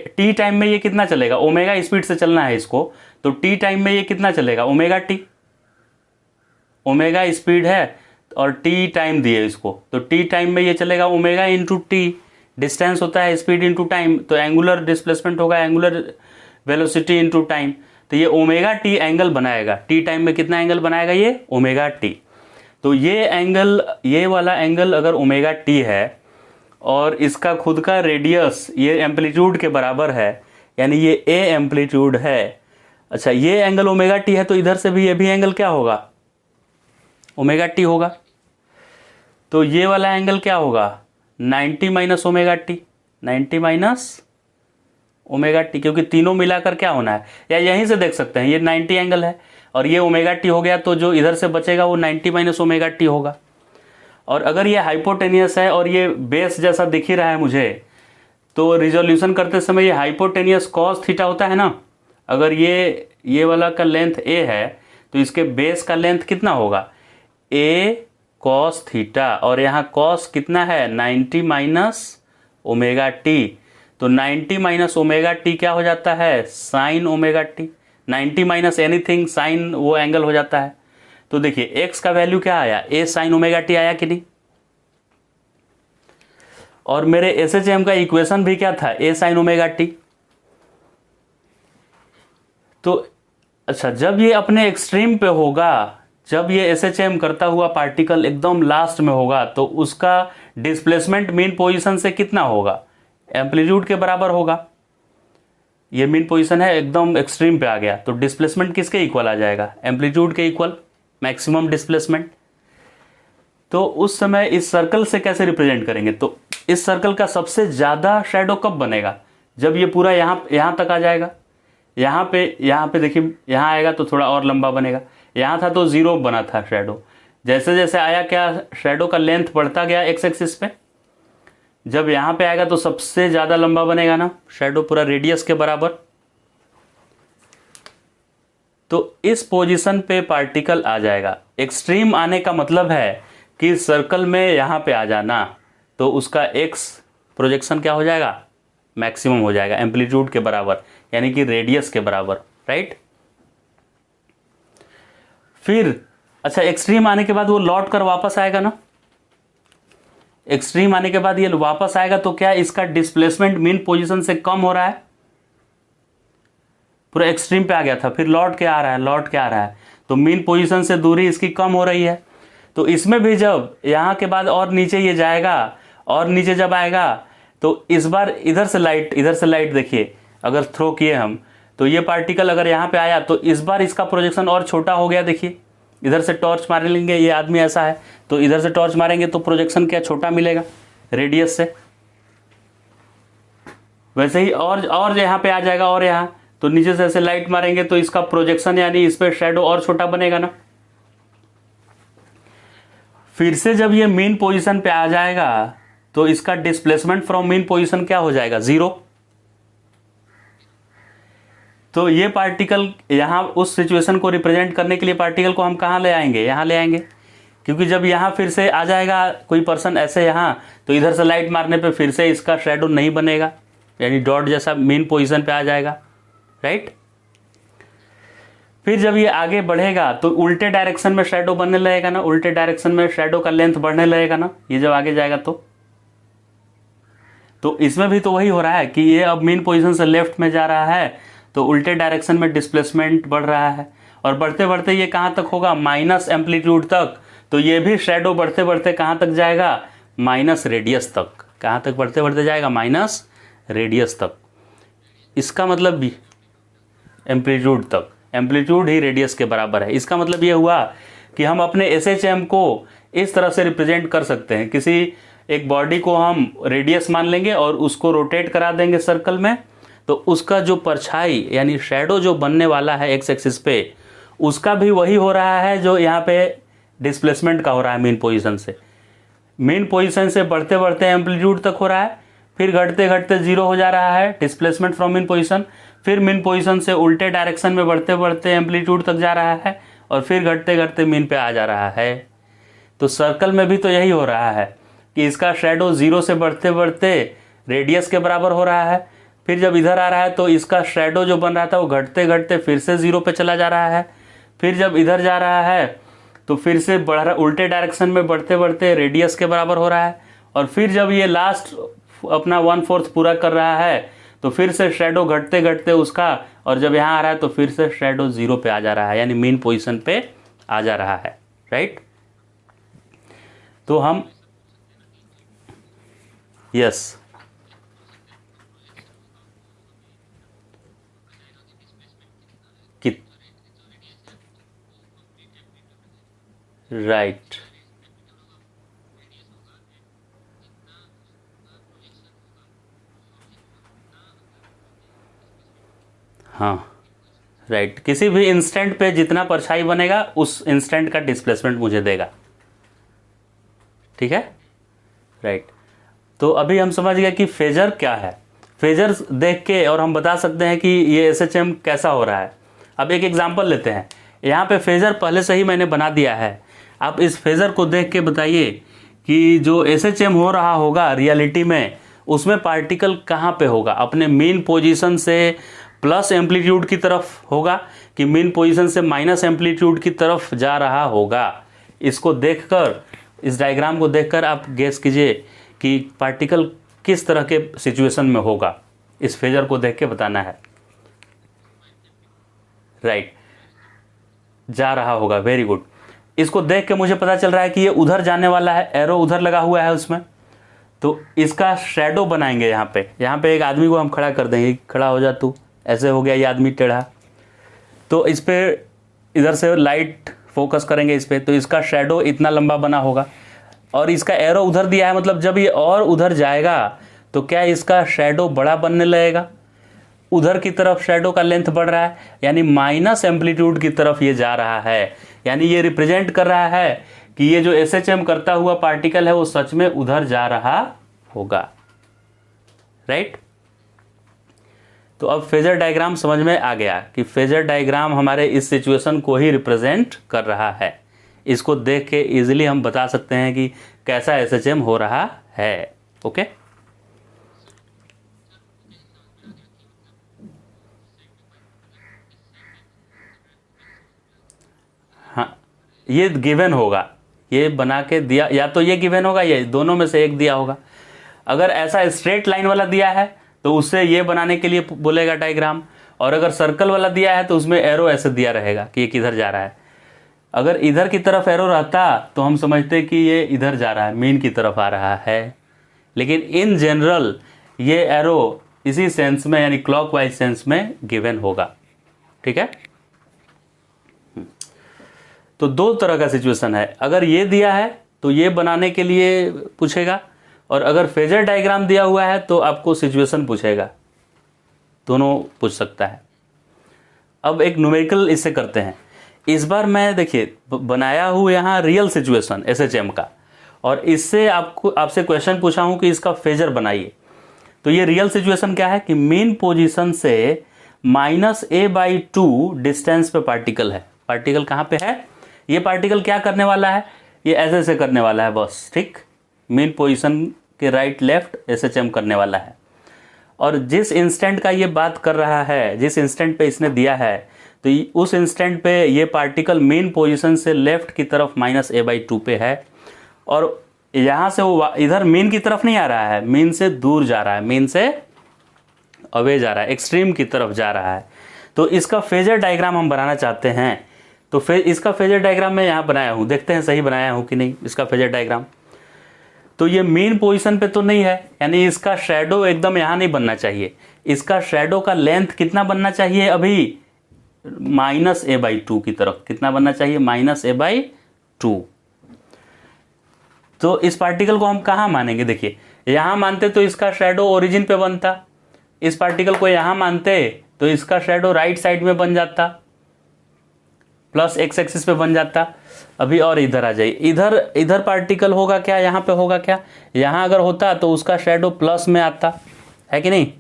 टी टाइम में ये कितना चलेगा, ओमेगा स्पीड से चलना है इसको, तो टी टाइम में ये कितना चलेगा, ओमेगा टी, ओमेगा स्पीड है और टी टाइम दिए इसको, तो टी टाइम में ये चलेगा ओमेगा इंटू टी, डिस्टेंस होता है स्पीड इंटू टाइम, तो एंगुलर डिस्प्लेसमेंट होगा एंगुलर वेलोसिटी इंटू टाइम, तो ये ओमेगा टी एंगल बनाएगा। टी टाइम में कितना एंगल बनाएगा, ये ओमेगा टी। तो ये एंगल, ये वाला एंगल अगर ओमेगा टी है और इसका खुद का रेडियस ये एम्पलीट्यूड के बराबर है, यानी ये ए एम्पलीट्यूड है। अच्छा, ये एंगल ओमेगा टी है तो इधर से भी ये भी एंगल क्या होगा, ओमेगा टी होगा। तो ये वाला एंगल क्या होगा, 90 minus omega t, 90 minus omega T, क्योंकि तीनों मिलाकर क्या होना है, या यहीं से देख सकते हैं ये 90 एंगल है और ये ओमेगा टी हो गया, तो जो इधर से बचेगा वो 90 माइनस ओमेगा टी होगा। और अगर ये हाइपोटेनियस है और ये बेस जैसा दिख ही रहा है मुझे, तो रिजोल्यूशन करते समय ये हाइपोटेनियस कॉस थीटा होता है ना, अगर ये वाला का लेंथ ए है तो इसके बेस का लेंथ कितना होगा, ए कॉस थीटा, और यहाँ कॉस कितना है 90 माइनस ओमेगा टी, तो 90 माइनस ओमेगा टी क्या हो जाता है, sine omega t, 90 minus anything sine वो एंगल हो जाता है। तो देखिए एक्स का वैल्यू क्या आया, ए साइन ओमेगा टी आया कि नहीं। और मेरे एसएचएम का इक्वेशन भी क्या था, ए साइन ओमेगा टी। तो अच्छा, जब ये अपने एक्सट्रीम पे होगा, जब ये एसएचएम करता हुआ पार्टिकल एकदम लास्ट में होगा, तो उसका डिस्प्लेसमेंट मीन पोजीशन से कितना होगा, एम्पलीट्यूड के बराबर होगा। ये मीन पोजीशन है, एकदम एक्सट्रीम पे आ गया, तो डिस्प्लेसमेंट किसके इक्वल आ जाएगा, एम्पलीट्यूड के इक्वल, मैक्सिमम डिस्प्लेसमेंट। तो उस समय इस सर्कल से कैसे रिप्रेजेंट करेंगे, तो इस सर्कल का सबसे ज्यादा शेडो कब बनेगा, जब ये पूरा यहाँ तक आ जाएगा। यहाँ पे देखिए, यहाँ आएगा तो थोड़ा और लंबा बनेगा, यहाँ था तो जीरो बना था शेडो, जैसे जैसे आया क्या शेडो का लेंथ बढ़ता गया एक्स एक्सिस पे, जब यहाँ पे आएगा तो सबसे ज्यादा लंबा बनेगा ना शेडो, पूरा रेडियस के बराबर। तो इस पोजीशन पे पार्टिकल आ जाएगा। एक्सट्रीम आने का मतलब है कि सर्कल में यहाँ पे आ जाना, तो उसका एक्स प्रोजेक्शन क्या हो जाएगा, मैक्सिमम हो जाएगा, एम्पलीट्यूड के बराबर, यानी कि रेडियस के बराबर, राइट। फिर अच्छा, एक्सट्रीम आने के बाद वो लौट कर वापस आएगा ना, एक्सट्रीम आने के बाद ये वापस आएगा, तो क्या इसका डिस्प्लेसमेंट मीन पोजीशन से कम हो रहा है, पूरा एक्सट्रीम पे आ गया था, फिर लौट के आ रहा है, तो मीन पोजीशन से दूरी इसकी कम हो रही है। तो इसमें भी जब यहाँ के बाद और नीचे ये जाएगा, और नीचे जब आएगा तो इस बार इधर से लाइट देखिए, अगर थ्रो किए हम, तो ये पार्टिकल अगर यहाँ पे आया तो इस बार इसका प्रोजेक्शन और छोटा हो गया। देखिए इधर से टॉर्च मार लेंगे, ये आदमी ऐसा है तो इधर से टॉर्च मारेंगे तो प्रोजेक्शन क्या छोटा मिलेगा रेडियस से। वैसे ही और यहाँ पे आ जाएगा, और यहाँ तो नीचे से ऐसे लाइट मारेंगे तो इसका प्रोजेक्शन यानी इस पे शेडो और छोटा बनेगा ना। फिर से जब ये मीन पोजीशन पे आ जाएगा तो इसका डिस्प्लेसमेंट फ्रॉम मीन पोजीशन क्या हो जाएगा, जीरो। तो ये पार्टिकल यहाँ उस सिचुएशन को रिप्रेजेंट करने के लिए पार्टिकल को हम कहाँ ले आएंगे, यहाँ ले आएंगे, क्योंकि जब यहाँ फिर से आ जाएगा कोई पर्सन ऐसे यहाँ, तो इधर से लाइट मारने पे फिर से इसका शेडो नहीं बनेगा, यानी डॉट जैसा मेन पोजीशन पे आ जाएगा, राइट। फिर जब ये आगे बढ़ेगा तो उल्टे डायरेक्शन में शेडो बनने लगेगा ना, उल्टे डायरेक्शन में शेडो का लेंथ बढ़ने लगेगा ना, ये जब आगे जाएगा तो इसमें भी तो वही हो रहा है कि ये अब मेन पोजीशन से लेफ्ट में जा रहा है तो उल्टे डायरेक्शन में डिस्प्लेसमेंट बढ़ रहा है, और बढ़ते बढ़ते ये कहाँ तक होगा, माइनस एम्पलीट्यूड तक। तो ये भी शेडो बढ़ते बढ़ते कहाँ तक जाएगा, माइनस रेडियस तक। कहाँ तक बढ़ते बढ़ते जाएगा, माइनस रेडियस तक। इसका मतलब भी एम्पलीट्यूड तक, एम्पलीट्यूड ही रेडियस के बराबर है। इसका मतलब ये हुआ कि हम अपने SHM को इस तरह से रिप्रेजेंट कर सकते हैं। किसी एक बॉडी को हम रेडियस मान लेंगे और उसको रोटेट करा देंगे सर्कल में, तो उसका जो परछाई यानी शैडो जो बनने वाला है एक्स एक्सिस पे, उसका भी वही हो रहा है जो यहाँ पे डिस्प्लेसमेंट का हो रहा है मेन पोजीशन से। मेन पोजीशन से बढ़ते बढ़ते एम्पलीट्यूड तक हो रहा है, फिर घटते घटते जीरो हो जा रहा है डिस्प्लेसमेंट फ्रॉम मेन पोजीशन, फिर मेन पोजीशन से उल्टे डायरेक्शन में बढ़ते बढ़ते एम्पलीट्यूड तक जा रहा है और फिर घटते घटते मेन पे आ जा रहा है। तो सर्कल में भी तो यही हो रहा है कि इसका शैडो जीरो से बढ़ते बढ़ते रेडियस के बराबर हो रहा है, फिर जब इधर आ रहा है तो इसका शैडो जो बन रहा था वो घटते घटते फिर से जीरो पे चला जा रहा है, फिर जब इधर जा रहा है तो फिर से बढ़ रहा, उल्टे डायरेक्शन में बढ़ते बढ़ते रेडियस के बराबर हो रहा है, और फिर जब ये लास्ट अपना 1/4 पूरा कर रहा है तो फिर से शैडो घटते घटते उसका, और जब यहाँ आ रहा है तो फिर से शैडो जीरो पे आ जा रहा है, यानी मेन पोजीशन पे आ जा रहा है, राइट। तो हम यस कित राइट हाँ राइट, किसी भी इंस्टेंट पे जितना परछाई बनेगा उस इंस्टेंट का डिस्प्लेसमेंट मुझे देगा, ठीक है, राइट। तो अभी हम समझ गए कि फेजर क्या है। फेजर देख के और हम बता सकते हैं कि ये SHM कैसा हो रहा है। अब एक एग्जांपल लेते हैं, यहाँ पे फेजर पहले से ही मैंने बना दिया है। आप इस फेजर को देख के बताइए कि जो SHM हो रहा होगा रियलिटी में, उसमें पार्टिकल कहाँ पे होगा, अपने मेन पोजीशन से प्लस एम्पलीट्यूड की तरफ होगा कि मेन पोजीशन से माइनस एम्पलीट्यूड की तरफ जा रहा होगा। इसको देखकर, इस डायग्राम को देखकर आप गेस कीजिए कि पार्टिकल किस तरह के सिचुएशन में होगा। इस फेजर को देख के बताना है, राइट, जा रहा होगा, वेरी गुड। इसको देख के मुझे पता चल रहा है कि ये उधर जाने वाला है, एरो उधर लगा हुआ है उसमें, तो इसका शैडो बनाएंगे। यहाँ पे एक आदमी को हम खड़ा कर देंगे, खड़ा हो जा तू, ऐसे हो गया ये आदमी टेढ़ा, तो इस पे इधर से लाइट फोकस करेंगे इस पे, तो इसका शैडो इतना लंबा बना होगा, और इसका एरो उधर दिया है, मतलब जब ये और उधर जाएगा तो क्या इसका शैडो बड़ा बनने लगेगा, उधर की तरफ शैडो का लेंथ बढ़ रहा है, यानी माइनस एम्पलीट्यूड की तरफ ये जा रहा है, यानी ये रिप्रेजेंट कर रहा है कि ये जो SHM करता हुआ पार्टिकल है वो सच में उधर जा रहा होगा, राइट। तो अब फेजर डायग्राम समझ में आ गया कि फेजर डायग्राम हमारे इस सिचुएशन को ही रिप्रेजेंट कर रहा है। इसको देख के इजीली हम बता सकते हैं कि कैसा SHM हो रहा है, ओके। हाँ, ये गिवन होगा, ये बना के दिया, या तो ये गिवन होगा या दोनों में से एक दिया होगा। अगर ऐसा स्ट्रेट लाइन वाला दिया है तो उससे ये बनाने के लिए बोलेगा डायग्राम, और अगर सर्कल वाला दिया है तो उसमें एरो ऐसे दिया रहेगा कि ये किधर जा रहा है। अगर इधर की तरफ एरो रहता तो हम समझते कि ये इधर जा रहा है, मेन की तरफ आ रहा है, लेकिन इन जनरल ये एरो इसी सेंस में यानी क्लॉकवाइज सेंस में गिवन होगा, ठीक है। तो दो तरह का सिचुएशन है, अगर ये दिया है तो ये बनाने के लिए पूछेगा, और अगर फेजर डायग्राम दिया हुआ है तो आपको सिचुएशन पूछेगा, दोनों पूछ सकता है। अब एक न्यूमेरिकल इससे करते हैं। इस बार मैं देखिए बनाया हूँ यहाँ रियल सिचुएशन SHM का, और इससे आपसे क्वेश्चन पूछा हूँ कि इसका फेजर बनाइए। तो ये रियल सिचुएशन क्या है कि मेन पोजीशन से -a/2 डिस्टेंस पे पार्टिकल है। पार्टिकल कहाँ पे है, ये पार्टिकल क्या करने वाला है, ये ऐसे करने वाला है बस, ठीक। मेन पोजीशन के राइट लेफ्ट SHM करने वाला है, और जिस इंस्टेंट का ये बात कर रहा है, जिस इंस्टेंट पे इसने दिया है, तो उस इंस्टेंट पे ये पार्टिकल मेन पोजीशन से लेफ्ट की तरफ -a/2 पे है, और यहाँ से वो इधर मेन की तरफ नहीं आ रहा है, मेन से दूर जा रहा है, मेन से अवे जा रहा है, एक्सट्रीम की तरफ जा रहा है। तो इसका फेजर डायग्राम हम बनाना चाहते हैं तो फिर इसका फेजर डायग्राम मैं यहाँ बनाया हूँ, देखते हैं सही बनाया हूँ कि नहीं इसका फेजर डायग्राम। तो ये मीन पोजीशन पे तो नहीं है, यानी इसका शेडो एकदम यहाँ नहीं बनना चाहिए। इसका शेडो का लेंथ कितना बनना चाहिए अभी, -a/2 की तरफ। कितना बनना चाहिए, -a/2। तो इस पार्टिकल को हम कहाँ मानेंगे, देखिए यहाँ मानते तो इसका शेडो ओरिजिन पे बनता, इस पार्टिकल को यहाँ मानते तो इसका शेडो राइट साइड में बन जाता, प्लस एक्स एक्सिस पे बन जाता। अभी और इधर आ जाइए, इधर इधर पार्टिकल होगा क्या, यहाँ पे होगा क्या, यहाँ अगर होता तो उसका शेडो प्लस में आता है कि नहीं,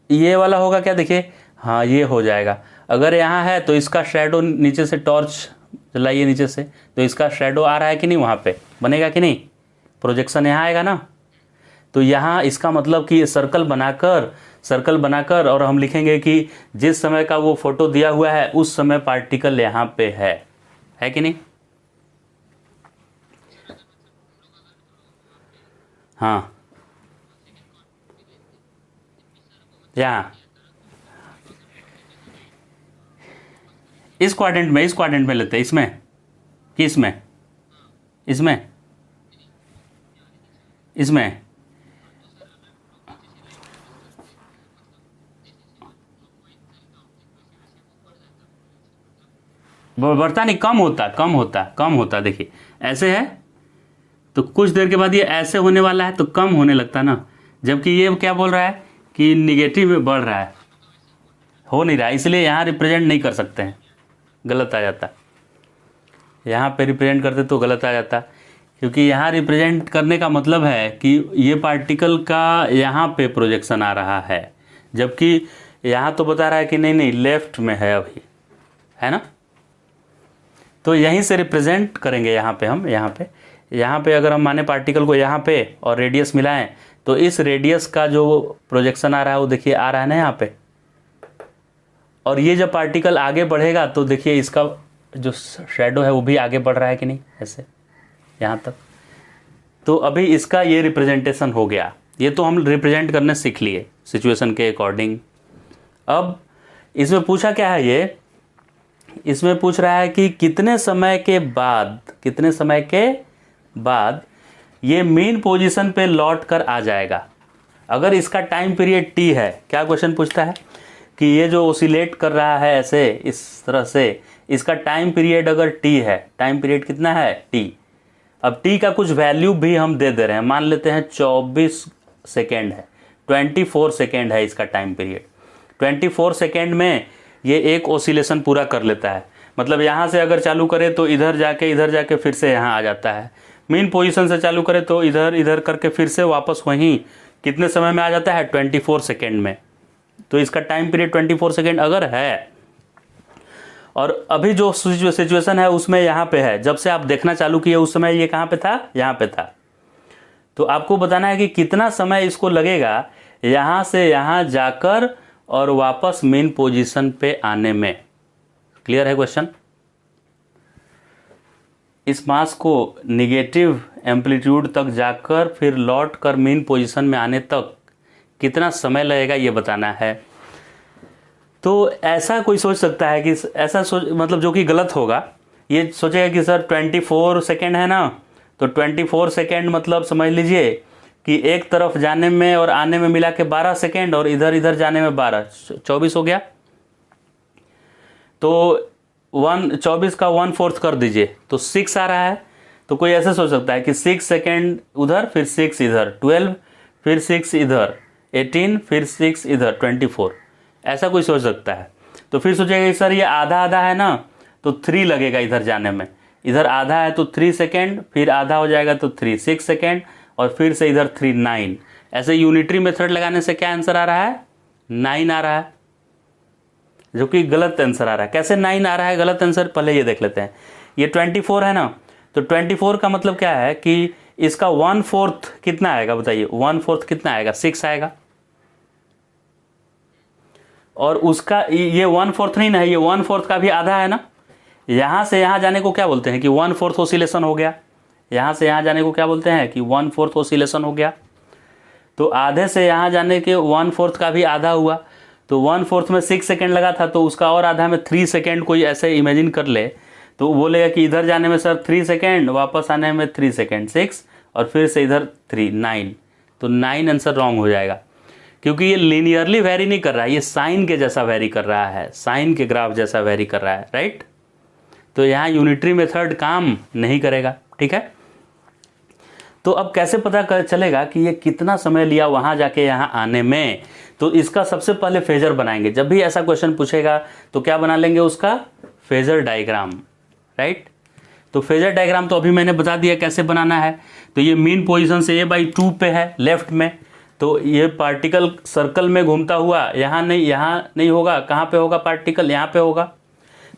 ये वाला होगा क्या, देखिए हाँ ये हो जाएगा। अगर यहाँ है तो इसका शेडो नीचे से टॉर्च जलाइए नीचे से, तो इसका शेडो आ रहा है कि नहीं, वहाँ पे बनेगा कि नहीं, प्रोजेक्शन यहाँ आएगा ना। तो यहाँ इसका मतलब कि सर्कल बनाकर और हम लिखेंगे कि जिस समय का वो फोटो दिया हुआ है उस समय पार्टिकल यहाँ पे है कि नहीं। हाँ यहाँ इस क्वाड्रेंट में लेते हैं, इसमें कि इसमें बढ़ता नहीं, कम होता। देखिए ऐसे है तो कुछ देर के बाद ये ऐसे होने वाला है तो कम होने लगता ना, जबकि ये क्या बोल रहा है कि निगेटिव में बढ़ रहा है, हो नहीं रहा है, इसलिए यहाँ रिप्रेजेंट नहीं कर सकते हैं, गलत आ जाता। यहाँ पे रिप्रेजेंट करते तो गलत आ जाता, क्योंकि यहाँ रिप्रेजेंट करने का मतलब है कि ये पार्टिकल का यहाँ पे प्रोजेक्शन आ रहा है, जबकि यहाँ तो बता रहा है कि नहीं लेफ्ट में है अभी, है ना। तो यहीं से रिप्रेजेंट करेंगे यहाँ पे हम, यहाँ पे अगर हम माने पार्टिकल को यहाँ पे और रेडियस मिलाएं तो इस रेडियस का जो प्रोजेक्शन आ रहा है वो देखिए आ रहा है ना यहाँ पे, और ये जब पार्टिकल आगे बढ़ेगा तो देखिए इसका जो शेडो है वो भी आगे बढ़ रहा है कि नहीं, ऐसे यहाँ तक। तो अभी इसका ये रिप्रेजेंटेशन हो गया, ये तो हम रिप्रेजेंट करने सीख लिए सिचुएशन के अकॉर्डिंग। अब इसमें पूछा क्या है, ये इसमें पूछ रहा है कि कितने समय के बाद ये मेन पोजीशन पे लौट कर आ जाएगा। अगर इसका टाइम पीरियड t है, क्या क्वेश्चन पूछता है कि ये जो ओसिलेट कर रहा है ऐसे इस तरह से, इसका टाइम पीरियड अगर t है, टाइम पीरियड कितना है t। अब t का कुछ वैल्यू भी हम दे रहे हैं, मान लेते हैं 24 सेकेंड है, 24 सेकेंड है इसका टाइम पीरियड। 24 सेकेंड में ये एक ओसिलेशन पूरा कर लेता है, मतलब यहाँ से अगर चालू करे तो इधर जाके फिर से यहाँ आ जाता है, मेन पोजीशन से चालू करे तो इधर करके फिर से वापस वहीं कितने समय में आ जाता है, 24 सेकेंड में। तो इसका टाइम पीरियड 24 सेकेंड अगर है, और अभी जो सिचुएशन है उसमें यहाँ पे है, जब से आप देखना चालू किए उस समय ये कहाँ पे था, यहाँ पे था। तो आपको बताना है कि कितना समय इसको लगेगा यहाँ से यहाँ जाकर और वापस मेन पोजीशन पे आने में। क्लियर है क्वेश्चन। इस मास को नेगेटिव एम्पलीट्यूड तक जाकर फिर लौट कर मेन पोजीशन में आने तक कितना समय लगेगा ये बताना है। तो ऐसा कोई सोच सकता है कि ऐसा मतलब जो कि गलत होगा, ये सोचेगा कि सर 24 सेकेंड है ना, तो 24 सेकेंड मतलब समझ लीजिए कि एक तरफ जाने में और आने में मिला के 12 सेकेंड और इधर जाने में 12, 24 हो गया। तो 24 का 1/4 कर दीजिए तो 6 आ रहा है। तो कोई ऐसे सोच सकता है कि 6 सेकेंड उधर फिर 6 इधर, 12 फिर 6 इधर, 18 फिर 6 इधर, 24, ऐसा कोई सोच सकता है। तो फिर सोचेगा कि सर ये आधा है ना, तो 3 लगेगा इधर जाने में, इधर आधा है तो 3 सेकेंड, फिर आधा हो जाएगा तो 3 6 सेकेंड, और फिर से इधर 3 9। ऐसे यूनिटरी मेथड लगाने से क्या आंसर आ रहा है, 9 आ रहा है, जो कि गलत आंसर आ रहा है। कैसे 9 आ रहा है गलत आंसर, पहले ये देख लेते हैं। ये 24 है ना, तो 24 का मतलब क्या है कि इसका 1/4 कितना आएगा बताइए, 1/4 कितना आएगा, 6 आएगा। और उसका ये 1/4 नहीं ना है, ये 1/4 का भी आधा है ना। यहाँ से यहाँ जाने को क्या बोलते हैं कि 1/4 ऑसिलेशन हो गया। यहाँ से यहाँ जाने को क्या बोलते हैं कि 1/4 ऑसिलेशन हो गया। तो आधे से यहाँ जाने के 1/4 का भी आधा हुआ, तो 1/4 में 6 सेकेंड लगा था, तो उसका और आधा में 3 सेकेंड कोई ऐसे इमेजिन कर ले तो बोलेगा कि इधर जाने में सर 3 सेकेंड, वापस आने में 3 सेकेंड, 6 और फिर से इधर 3, 9। तो 9 आंसर रॉन्ग हो जाएगा, क्योंकि ये लीनियरली वेरी नहीं कर रहा है, ये साइन के जैसा वेरी कर रहा है, साइन के ग्राफ जैसा वेरी कर रहा है, राइट। तो यहाँ यूनिटरी मेथड काम नहीं करेगा, ठीक है। तो अब कैसे पता चलेगा कि ये कितना समय लिया वहाँ जाके यहाँ आने में, तो इसका सबसे पहले फेजर बनाएंगे। जब भी ऐसा क्वेश्चन पूछेगा तो क्या बना लेंगे, उसका फेजर डायग्राम, राइट। तो फेजर डायग्राम तो अभी मैंने बता दिया कैसे बनाना है। तो ये मीन पोजीशन से a/2 पे है लेफ्ट में, तो ये पार्टिकल सर्कल में घूमता हुआ यहाँ नहीं होगा, कहाँ पे होगा पार्टिकल, यहाँ पे होगा,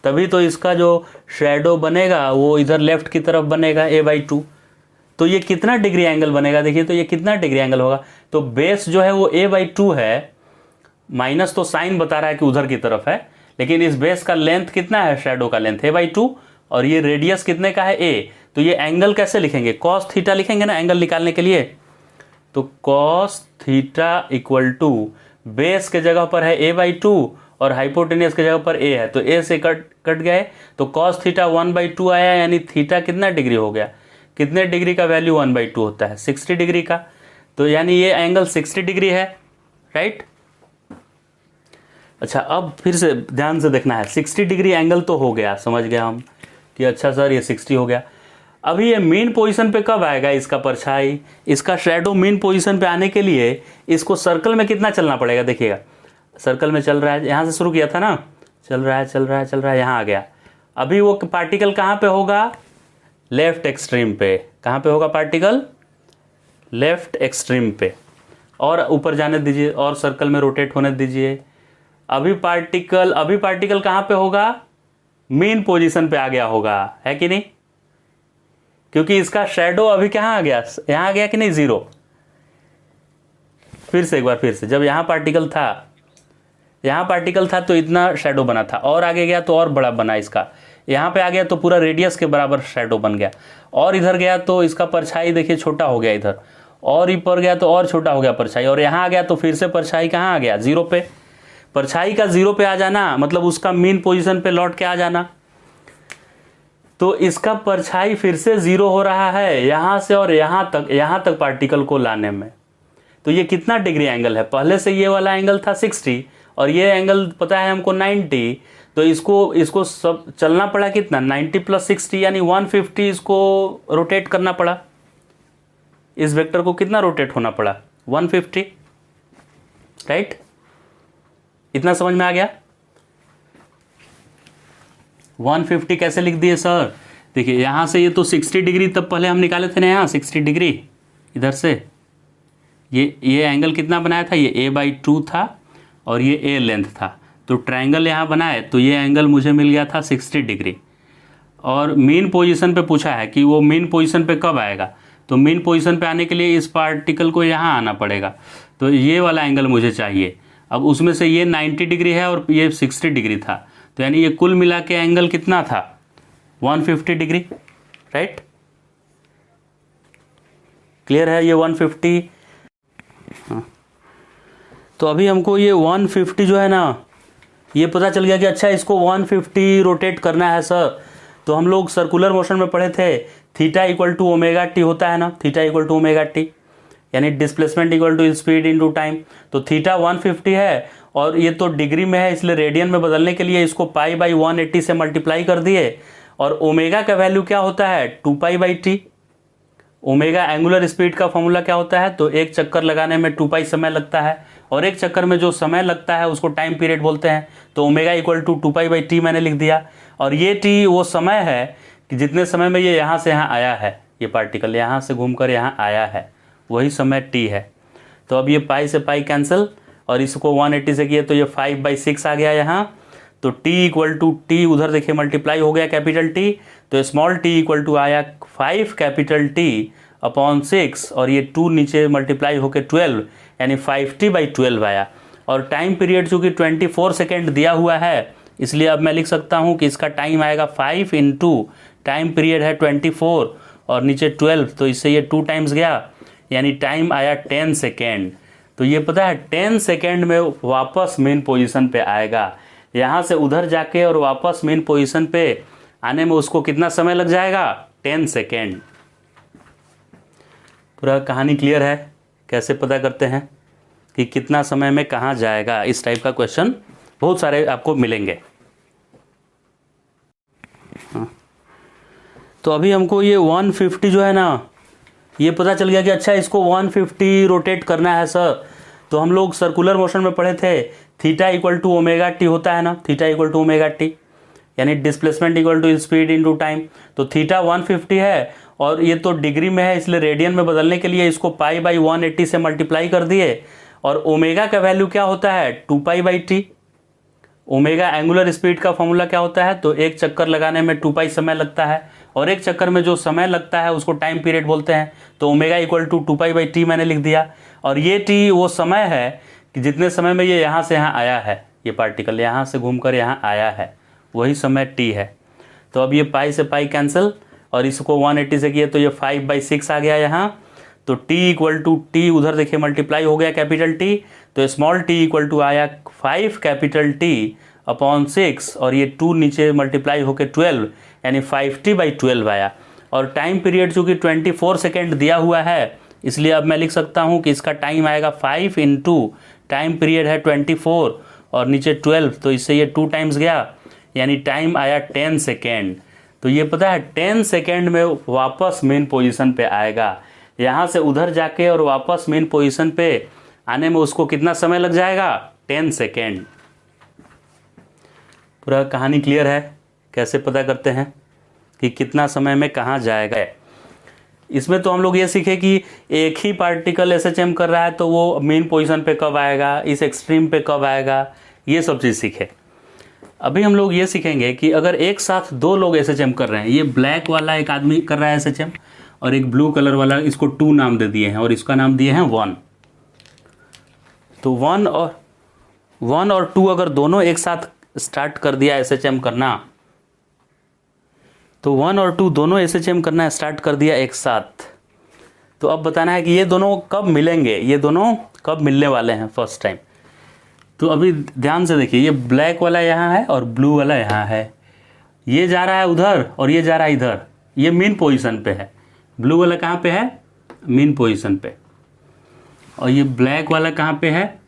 तभी तो इसका जो शेडो बनेगा वो इधर लेफ्ट की तरफ बनेगा a/2। तो ये कितना डिग्री एंगल बनेगा, देखिए तो ये कितना डिग्री एंगल होगा। तो बेस जो है वो a/2 है, माइनस तो साइन बता रहा है कि उधर की तरफ है, लेकिन इस बेस का लेंथ कितना है, शेडो का लेंथ a/2, और ये रेडियस कितने का है a। तो ये एंगल कैसे लिखेंगे, कॉस थीटा लिखेंगे ना एंगल निकालने के लिए। तो cos theta equal to base के जगह पर है a/2 और हाइपोटेनियस के जगह पर a है, तो a से कट गए, तो कॉस थीटा 1/2 आया, यानी थीटा कितना डिग्री हो गया, कितने डिग्री का वैल्यू 1/2 होता है, 60 डिग्री का। तो यानी ये एंगल 60 डिग्री है, राइट। अच्छा, अब फिर से ध्यान से देखना है, 60 डिग्री एंगल तो हो गया, समझ गया हम कि अच्छा सर ये 60 हो गया। अभी ये मेन पोजीशन पे कब आएगा इसका परछाई, इसका शैडो मेन पोजीशन पे आने के लिए इसको सर्कल में कितना चलना पड़ेगा, देखिएगा सर्कल में चल रहा है, यहाँ से शुरू किया था ना, चल रहा है, यहाँ आ गया। अभी वो पार्टिकल कहाँ पे होगा, लेफ्ट एक्सट्रीम पे। कहाँ पे होगा पार्टिकल, लेफ्ट एक्सट्रीम पे, और ऊपर जाने दीजिए और सर्कल में रोटेट होने दीजिए। अभी पार्टिकल कहाँ पे होगा, मेन पोजीशन पे आ गया होगा, है कि नहीं, क्योंकि इसका शैडो अभी कहाँ आ गया, यहाँ आ गया कि नहीं, 0। फिर से एक बार, फिर से, जब यहाँ पार्टिकल था तो इतना शैडो बना था, और आगे गया तो और बड़ा बना, इसका यहाँ पे आ गया तो पूरा रेडियस के बराबर शैडो बन गया, और इधर गया तो इसका परछाई देखिए छोटा हो गया इधर, और ऊपर गया तो और छोटा हो गया परछाई, और यहाँ आ गया तो फिर से परछाई कहाँ आ गया, 0 पे। परछाई का 0 पे आ जाना मतलब उसका मेन पोजीशन पे लौट के आ जाना। तो इसका परछाई फिर से 0 हो रहा है यहाँ से और यहाँ तक पार्टिकल को लाने में। तो ये कितना डिग्री एंगल है, पहले से ये वाला एंगल था 60 और ये एंगल पता है हमको 90, तो इसको सब चलना पड़ा कितना, 90 + 60 यानी 150 इसको रोटेट करना पड़ा। इस वेक्टर को कितना रोटेट होना पड़ा, 150, राइट। इतना समझ में आ गया। 150 कैसे लिख दिए सर, देखिए यहाँ से ये तो 60 डिग्री तब पहले हम निकाले थे ना, यहाँ 60 डिग्री इधर से ये एंगल कितना बनाया था, ये a/2 था और ये a लेंथ था, तो ट्रायंगल यहाँ बनाए तो ये एंगल मुझे मिल गया था 60 डिग्री। और मेन पोजीशन पे पूछा है कि वो मेन पोजीशन पे कब आएगा, तो मेन पोजीशन पे आने के लिए इस पार्टिकल को यहाँ आना पड़ेगा, तो ये वाला एंगल मुझे चाहिए। अब उसमें से ये 90 डिग्री है और ये 60 डिग्री था, तो यानी ये कुल मिला के एंगल कितना था, 150 डिग्री, राइट। क्लियर है ये 150। हाँ, तो अभी हमको ये 150 जो है ना, ये पता चल गया कि अच्छा इसको 150 रोटेट करना है सर। तो हम लोग सर्कुलर मोशन में पढ़े थे, theta equal to omega T होता है ना, theta equal to omega T, यानी displacement equal to speed into time. तो थीटा 150 है और ये तो डिग्री में है, इसलिए रेडियन में बदलने के लिए इसको π/180 से मल्टीप्लाई कर दिए। और ओमेगा का वैल्यू क्या होता है, 2π/t। ओमेगा एंगुलर स्पीड का फॉर्मूला क्या होता है, तो एक चक्कर लगाने में 2π समय लगता है, और एक चक्कर में जो समय लगता है उसको टाइम पीरियड बोलते हैं। तो ओमेगा इक्वल टू 2π/t मैंने लिख दिया, और ये t वो समय है कि जितने समय में ये यहाँ से यहाँ आया है, ये पार्टिकल यहाँ से घूमकर यहाँ आया है, वही समय t है। तो अब ये पाई से पाई कैंसिल और इसको 180 से किया तो ये 5/6 आ गया यहाँ। तो t इक्वल टू टी उधर देखिए मल्टीप्लाई हो गया कैपिटल T, तो स्मॉल t इक्वल टू आया 5 कैपिटल T/6 और ये 2 नीचे मल्टीप्लाई होकर 12 यानी 5t/12 आया। और टाइम पीरियड चूँकि 24 सेकेंड दिया हुआ है, इसलिए अब मैं लिख सकता हूँ कि इसका टाइम आएगा 5 × टाइम पीरियड है 24 और नीचे 12, तो इससे ये 2 टाइम्स गया, यानी टाइम आया 10 सेकेंड। तो ये पता है 10 सेकेंड में वापस मेन पोजीशन पे आएगा। यहाँ से उधर जाके और वापस मेन पोजीशन पे आने में उसको कितना समय लग जाएगा? 10 सेकेंड। पूरा कहानी क्लियर है? कैसे पता करते हैं कि कितना समय में कहाँ जाएगा? इस टाइप का क्वेश्चन बहुत सारे आपको मिलेंगे। हाँ, तो अभी हमको ये 150 जो है ना, ये पता चल गया कि अच्छा इसको 150 रोटेट करना है सर। तो हम लोग सर्कुलर मोशन में पढ़े थे theta equal to omega T होता है ना, theta equal to omega T, यानी displacement equal to speed into time. तो थीटा 150 है और ये तो डिग्री में है, इसलिए रेडियन में बदलने के लिए इसको पाई बाई 180 से मल्टीप्लाई कर दिए। और ओमेगा का वैल्यू क्या होता है? 2 pi by T. Omega angular speed का फॉर्मूला क्या होता है? तो एक चक्कर लगाने में 2 पाई समय लगता है और एक चक्कर में जो समय लगता है उसको टाइम पीरियड बोलते हैं। तो omega equal to 2 pi by t मैंने लिख दिया। और ये टी वो समय है कि जितने समय में ये यहाँ से यहाँ आया है, ये पार्टिकल यहाँ से घूमकर यहाँ आया है, वही समय टी है। तो अब ये पाई से पाई कैंसिल और इसको 180 से किए तो ये 5/6 आ गया यहाँ। तो t इक्वल टू टी उधर देखिए मल्टीप्लाई हो गया कैपिटल टी, तो स्मॉल t इक्वल टू आया 5 कैपिटल T अपॉन 6 और ये 2 नीचे मल्टीप्लाई होकर 12 यानी 5t/12 आया। और टाइम पीरियड चूँकि 24 सेकेंड दिया हुआ है, इसलिए अब मैं लिख सकता हूँ कि इसका टाइम आएगा 5 इंटू टाइम पीरियड है 24 और नीचे 12, तो इससे ये 2 टाइम्स गया, यानी टाइम आया 10 सेकेंड। तो ये पता है 10 सेकेंड में वापस मेन पोजीशन पे आएगा। यहाँ से उधर जाके और वापस मेन पोजीशन पे आने में उसको कितना समय लग जाएगा? 10 सेकेंड। पूरा कहानी क्लियर है? कैसे पता करते हैं कि कितना समय में कहाँ जाएगा? इसमें तो हम लोग ये सीखे कि एक ही पार्टिकल एसएचएम कर रहा है तो वो मेन पोजीशन पे कब आएगा, इस एक्सट्रीम पे कब आएगा, ये सब चीज़ सीखे। अभी हम लोग ये सीखेंगे कि अगर एक साथ 2 लोग एसएचएम कर रहे हैं, ये ब्लैक वाला एक आदमी कर रहा है एसएचएम और एक ब्लू कलर वाला, इसको 2 नाम दे दिए हैं और इसका नाम दिए हैं 1। तो 1 और 2 अगर दोनों एक साथ स्टार्ट कर दिया एसएचएम करना, तो 1 और 2 दोनों एसएचएम करना स्टार्ट कर दिया एक साथ, तो अब बताना है कि ये दोनों कब मिलेंगे, ये दोनों कब मिलने वाले हैं फर्स्ट टाइम। तो अभी ध्यान से देखिए, ये ब्लैक वाला यहाँ है और ब्लू वाला यहाँ है, ये जा रहा है उधर और ये जा रहा है इधर, ये मेन पोजीशन पे है। ब्लू वाला कहाँ पे है? मेन पोजीशन पे। और ये ब्लैक वाला कहाँ पे है?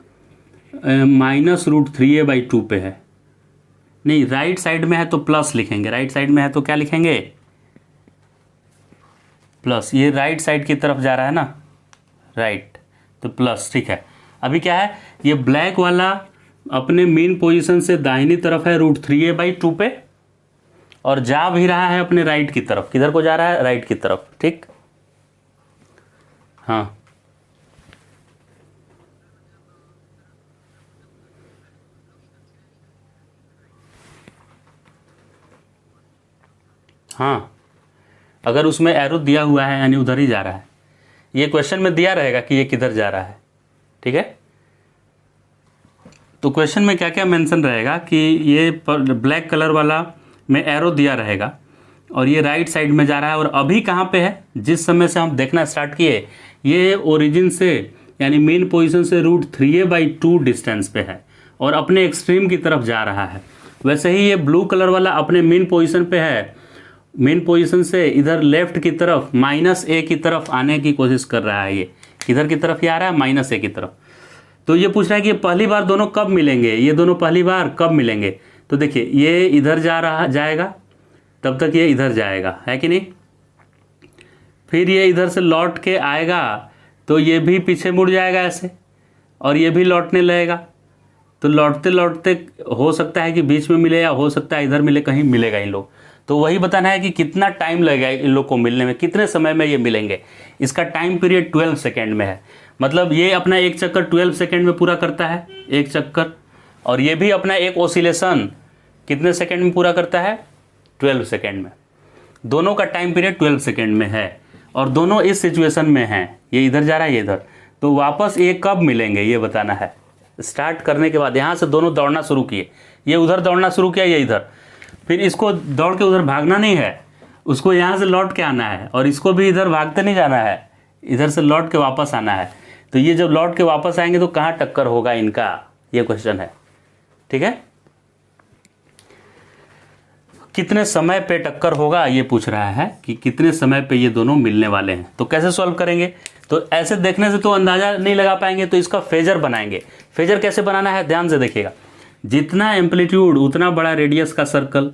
-√3a/2 पे है। नहीं, राइट साइड में है तो प्लस लिखेंगे, राइट साइड में है तो क्या लिखेंगे? प्लस। ये राइट साइड की तरफ जा रहा है ना, राइट, तो प्लस, ठीक है। अभी क्या है, ये ब्लैक वाला अपने मेन पोजीशन से दाहिनी तरफ है √3a/2 पे और जा भी रहा है अपने राइट की तरफ। किधर को जा रहा है? राइट की तरफ, ठीक। हाँ, हाँ, अगर उसमें एरो दिया हुआ है यानी उधर ही जा रहा है। ये क्वेश्चन में दिया रहेगा कि ये किधर जा रहा है, ठीक है। तो क्वेश्चन में क्या क्या मेंशन रहेगा कि ये ब्लैक कलर वाला में एरो दिया रहेगा और ये राइट साइड में जा रहा है और अभी कहाँ पे है? जिस समय से हम देखना स्टार्ट किए, ये ओरिजिन से यानी मेन पोजीशन से √3a/2 डिस्टेंस पे है और अपने एक्सट्रीम की तरफ जा रहा है। वैसे ही ये ब्लू कलर वाला अपने मेन पोजीशन पे है, मेन पोजीशन से इधर लेफ्ट की तरफ -a की तरफ आने की कोशिश कर रहा है। ये किधर की तरफ ही आ रहा है? -a की तरफ। तो ये पूछ रहा है कि पहली बार दोनों कब मिलेंगे, ये दोनों पहली बार कब मिलेंगे? तो देखिए, ये इधर जाएगा, तब तक ये इधर जाएगा, है कि नहीं। फिर ये इधर से लौट के आएगा तो ये भी पीछे मुड़ जाएगा ऐसे और ये भी लौटने लगेगा। तो लौटते लौटते हो सकता है कि बीच में मिले या हो सकता है इधर मिले, कहीं मिलेगा इन लोग। तो वही बताना है कि कितना टाइम लगेगा इन लोग को मिलने में, कितने समय में ये मिलेंगे। इसका टाइम पीरियड 12 सेकेंड में है, मतलब ये अपना एक चक्कर 12 सेकेंड में पूरा करता है, एक चक्कर, और ये भी अपना एक ओसिलेशन कितने सेकेंड में पूरा करता है? 12 सेकेंड में। दोनों का टाइम पीरियड 12 सेकेंड में है और दोनों इस सिचुएशन में हैं, ये इधर जा रहा है, ये इधर। तो वापस ये कब मिलेंगे ये बताना है। स्टार्ट करने के बाद यहाँ से दोनों दौड़ना शुरू किए, ये उधर दौड़ना शुरू किया, ये इधर। फिर इसको दौड़ के उधर भागना नहीं है, उसको यहाँ से लौट के आना है और इसको भी इधर भागते नहीं जाना है, इधर से लौट के वापस आना है। तो ये जब लौट के वापस आएंगे तो कहाँ टक्कर होगा इनका, ये क्वेश्चन है। ठीक है, कितने समय पे टक्कर होगा ये पूछ रहा है कि कितने समय पे ये दोनों मिलने वाले हैं। तो कैसे सॉल्व करेंगे, तो ऐसे देखने से तो अंदाजा नहीं लगा पाएंगे, तो इसका फेजर बनाएंगे। फेजर कैसे बनाना है, ध्यान से देखिएगा। जितना एम्पलीट्यूड उतना बड़ा रेडियस का सर्कल,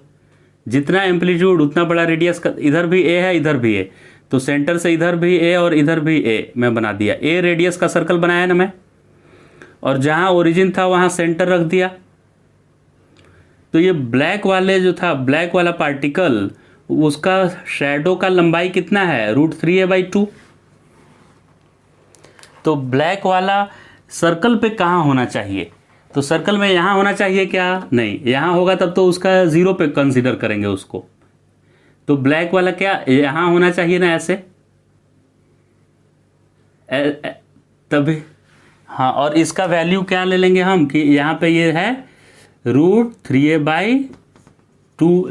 जितना एम्पलीट्यूड उतना बड़ा रेडियस का, इधर भी ए है इधर भी ए, तो सेंटर से इधर भी ए और इधर भी ए मैं बना दिया। ए रेडियस का सर्कल बनाया ना मैं, और जहां ओरिजिन था वहां सेंटर रख दिया। तो ये ब्लैक वाले जो था, ब्लैक वाला पार्टिकल, उसका शैडो का लंबाई कितना है, √3a/2। तो ब्लैक वाला सर्कल पे कहाँ होना चाहिए, तो सर्कल में यहाँ होना चाहिए क्या, नहीं, यहाँ होगा तब तो उसका 0 पे कंसीडर करेंगे उसको। तो ब्लैक वाला क्या यहाँ होना चाहिए ना, ऐसे तभी, हाँ। और इसका वैल्यू क्या ले लेंगे हम कि यहाँ पे ये है √3a/2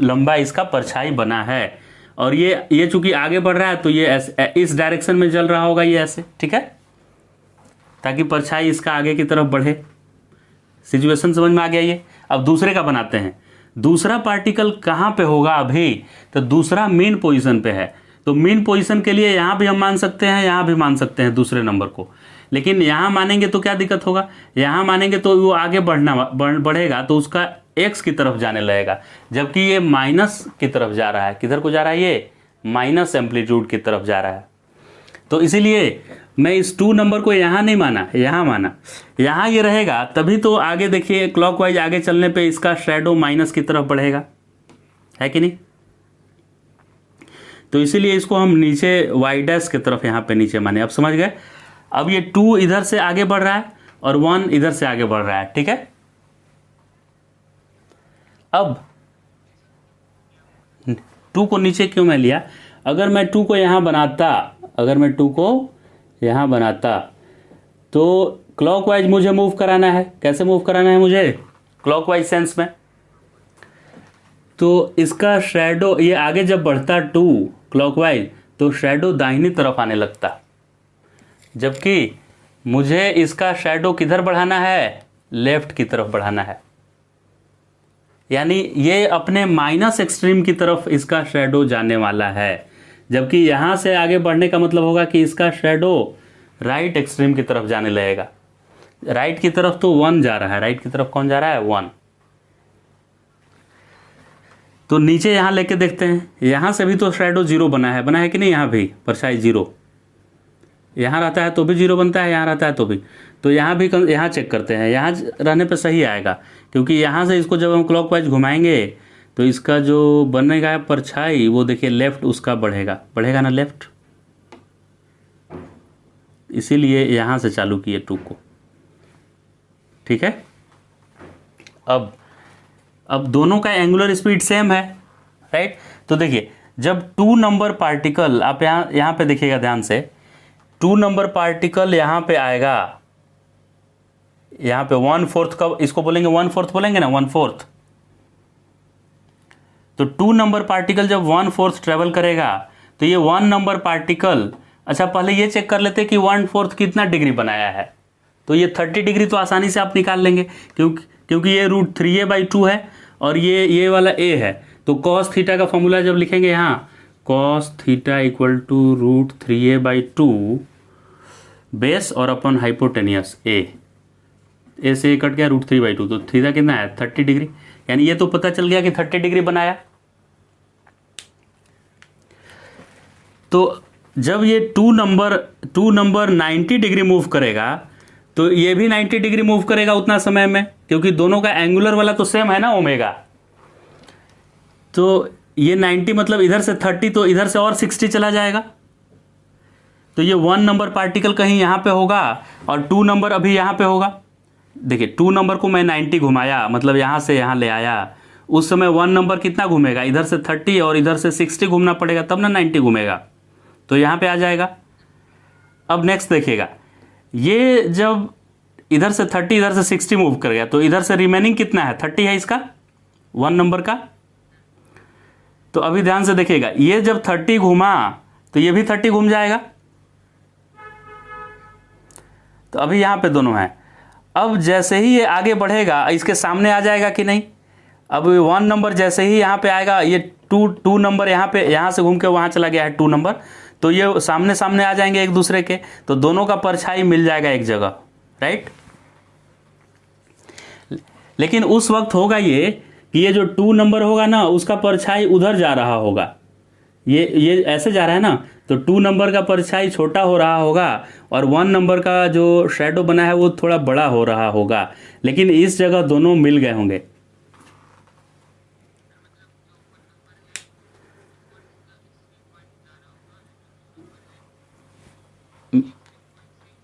लंबा इसका परछाई बना है। और ये चूंकि आगे बढ़ रहा है तो ये इस डायरेक्शन में चल रहा होगा ये ऐसे, ठीक है, ताकि परछाई इसका आगे की तरफ बढ़े। सिचुएशन समझ में आ गया ये। अब दूसरे का बनाते हैं। दूसरा पार्टिकल कहाँ पे होगा अभी, तो दूसरा मेन पोजीशन पे है। तो मेन पोजीशन के लिए यहाँ भी हम मान सकते हैं, यहाँ भी मान सकते हैं दूसरे नंबर को। लेकिन यहाँ मानेंगे तो क्या दिक्कत होगा, यहाँ मानेंगे तो वो आगे बढ़ेगा तो उसका एक्स की तरफ जाने लगेगा, जबकि ये माइनस की तरफ जा रहा है। किधर को जा रहा है, ये माइनस एम्पलीट्यूड की तरफ जा रहा है। तो इसीलिए मैं इस 2 नंबर को यहाँ नहीं माना, यहाँ माना। यहाँ ये रहेगा तभी तो आगे देखिए क्लॉकवाइज आगे चलने पे इसका शैडो माइनस की तरफ बढ़ेगा, है कि नहीं। तो इसीलिए इसको हम नीचे y' की तरफ यहाँ पे नीचे माने। अब समझ गए। अब ये 2 इधर से आगे बढ़ रहा है और 1 इधर से आगे बढ़ रहा है, ठीक है। अब 2 को नीचे क्यों मैं लिया, अगर मैं 2 को यहाँ बनाता, अगर मैं 2 को यहाँ बनाता तो क्लॉकवाइज मुझे मूव कराना है। कैसे मूव कराना है मुझे, क्लॉकवाइज सेंस में। तो इसका शैडो ये आगे जब बढ़ता 2 क्लॉकवाइज तो शैडो दाहिनी तरफ आने लगता, जबकि मुझे इसका शैडो किधर बढ़ाना है, लेफ्ट की तरफ बढ़ाना है। यानी ये अपने माइनस एक्सट्रीम की तरफ इसका शैडो जाने वाला है, जबकि यहां से आगे बढ़ने का मतलब होगा कि इसका शैडो राइट एक्सट्रीम की तरफ जाने लगेगा। राइट की तरफ तो 1 जा रहा है, राइट की तरफ कौन जा रहा है, 1। तो नीचे यहां लेके देखते हैं, यहां से भी तो शैडो 0 बना है कि नहीं, यहां भी परछाई 0, यहां रहता है तो भी 0 बनता है, यहां रहता है तो भी। तो यहां भी यहां चेक करते हैं, यहां रहने पे सही आएगा, क्योंकि यहां से इसको जब हम क्लॉकवाइज घुमाएंगे तो इसका जो बनेगा है परछाई, वो देखिए लेफ्ट उसका बढ़ेगा ना लेफ्ट। इसीलिए यहां से चालू किए 2 को, ठीक है। अब दोनों का एंगुलर स्पीड सेम है, राइट। तो देखिए जब 2 नंबर पार्टिकल, आप यहां पे देखिएगा ध्यान से, 2 नंबर पार्टिकल यहां पे आएगा, यहां पे 1/4 का इसको बोलेंगे, 1/4 बोलेंगे ना, 1/4। तो 2 नंबर पार्टिकल जब 1/4 ट्रेवल करेगा तो ये 1 नंबर पार्टिकल, अच्छा पहले ये चेक कर लेते कि 1/4 कितना डिग्री बनाया है। तो ये 30 डिग्री तो आसानी से आप निकाल लेंगे, क्योंकि ये √3a/2 है और ये वाला a है। तो cos थीटा का फॉर्मूला जब लिखेंगे यहाँ, cos theta equal to √3a/2 base और अपन हाइपोटेनियस a से कट गया √3/2, तो थीटा कितना है, 30 डिग्री। यानी ये तो पता चल गया कि 30 डिग्री बनाया। तो जब ये 2 नंबर 90 डिग्री मूव करेगा तो ये भी 90 डिग्री मूव करेगा उतना समय में, क्योंकि दोनों का एंगुलर वाला तो सेम है ना, ओमेगा। तो ये 90 मतलब इधर से 30, तो इधर से और 60 चला जाएगा। तो ये 1 नंबर पार्टिकल कहीं यहाँ पे होगा और 2 नंबर अभी यहाँ पे होगा। देखिए 2 नंबर को मैं 90 घुमाया, मतलब यहाँ से यहाँ ले आया, उस समय 1 नंबर कितना घूमेगा, इधर से 30 और इधर से 60 घूमना पड़ेगा, तब ना 90 घूमेगा। तो यहाँ पे आ जाएगा। अब नेक्स्ट देखिएगा, ये जब इधर से 30 इधर से 60 मूव कर गया तो इधर से रिमेनिंग कितना है, 30 है इसका 1 नंबर का। तो अभी ध्यान से देखिएगा, ये जब 30 घूमा तो ये भी 30 घूम जाएगा। तो अभी यहाँ पे दोनों हैं। अब जैसे ही ये आगे बढ़ेगा इसके सामने आ जाएगा कि नहीं। अब 1 नंबर जैसे ही यहाँ पे आएगा, ये 2 नंबर यहाँ पे, यहाँ से घूम के वहाँ चला गया है 2 नंबर, तो ये सामने सामने आ जाएंगे एक दूसरे के, तो दोनों का परछाई मिल जाएगा एक जगह, राइट। लेकिन उस वक्त होगा ये कि ये जो 2 नंबर होगा ना उसका परछाई उधर जा रहा होगा, ये ऐसे जा रहा है ना, तो 2 नंबर का परछाई छोटा हो रहा होगा और 1 नंबर का जो शैडो बना है वो थोड़ा बड़ा हो रहा होगा, लेकिन इस जगह दोनों मिल गए होंगे।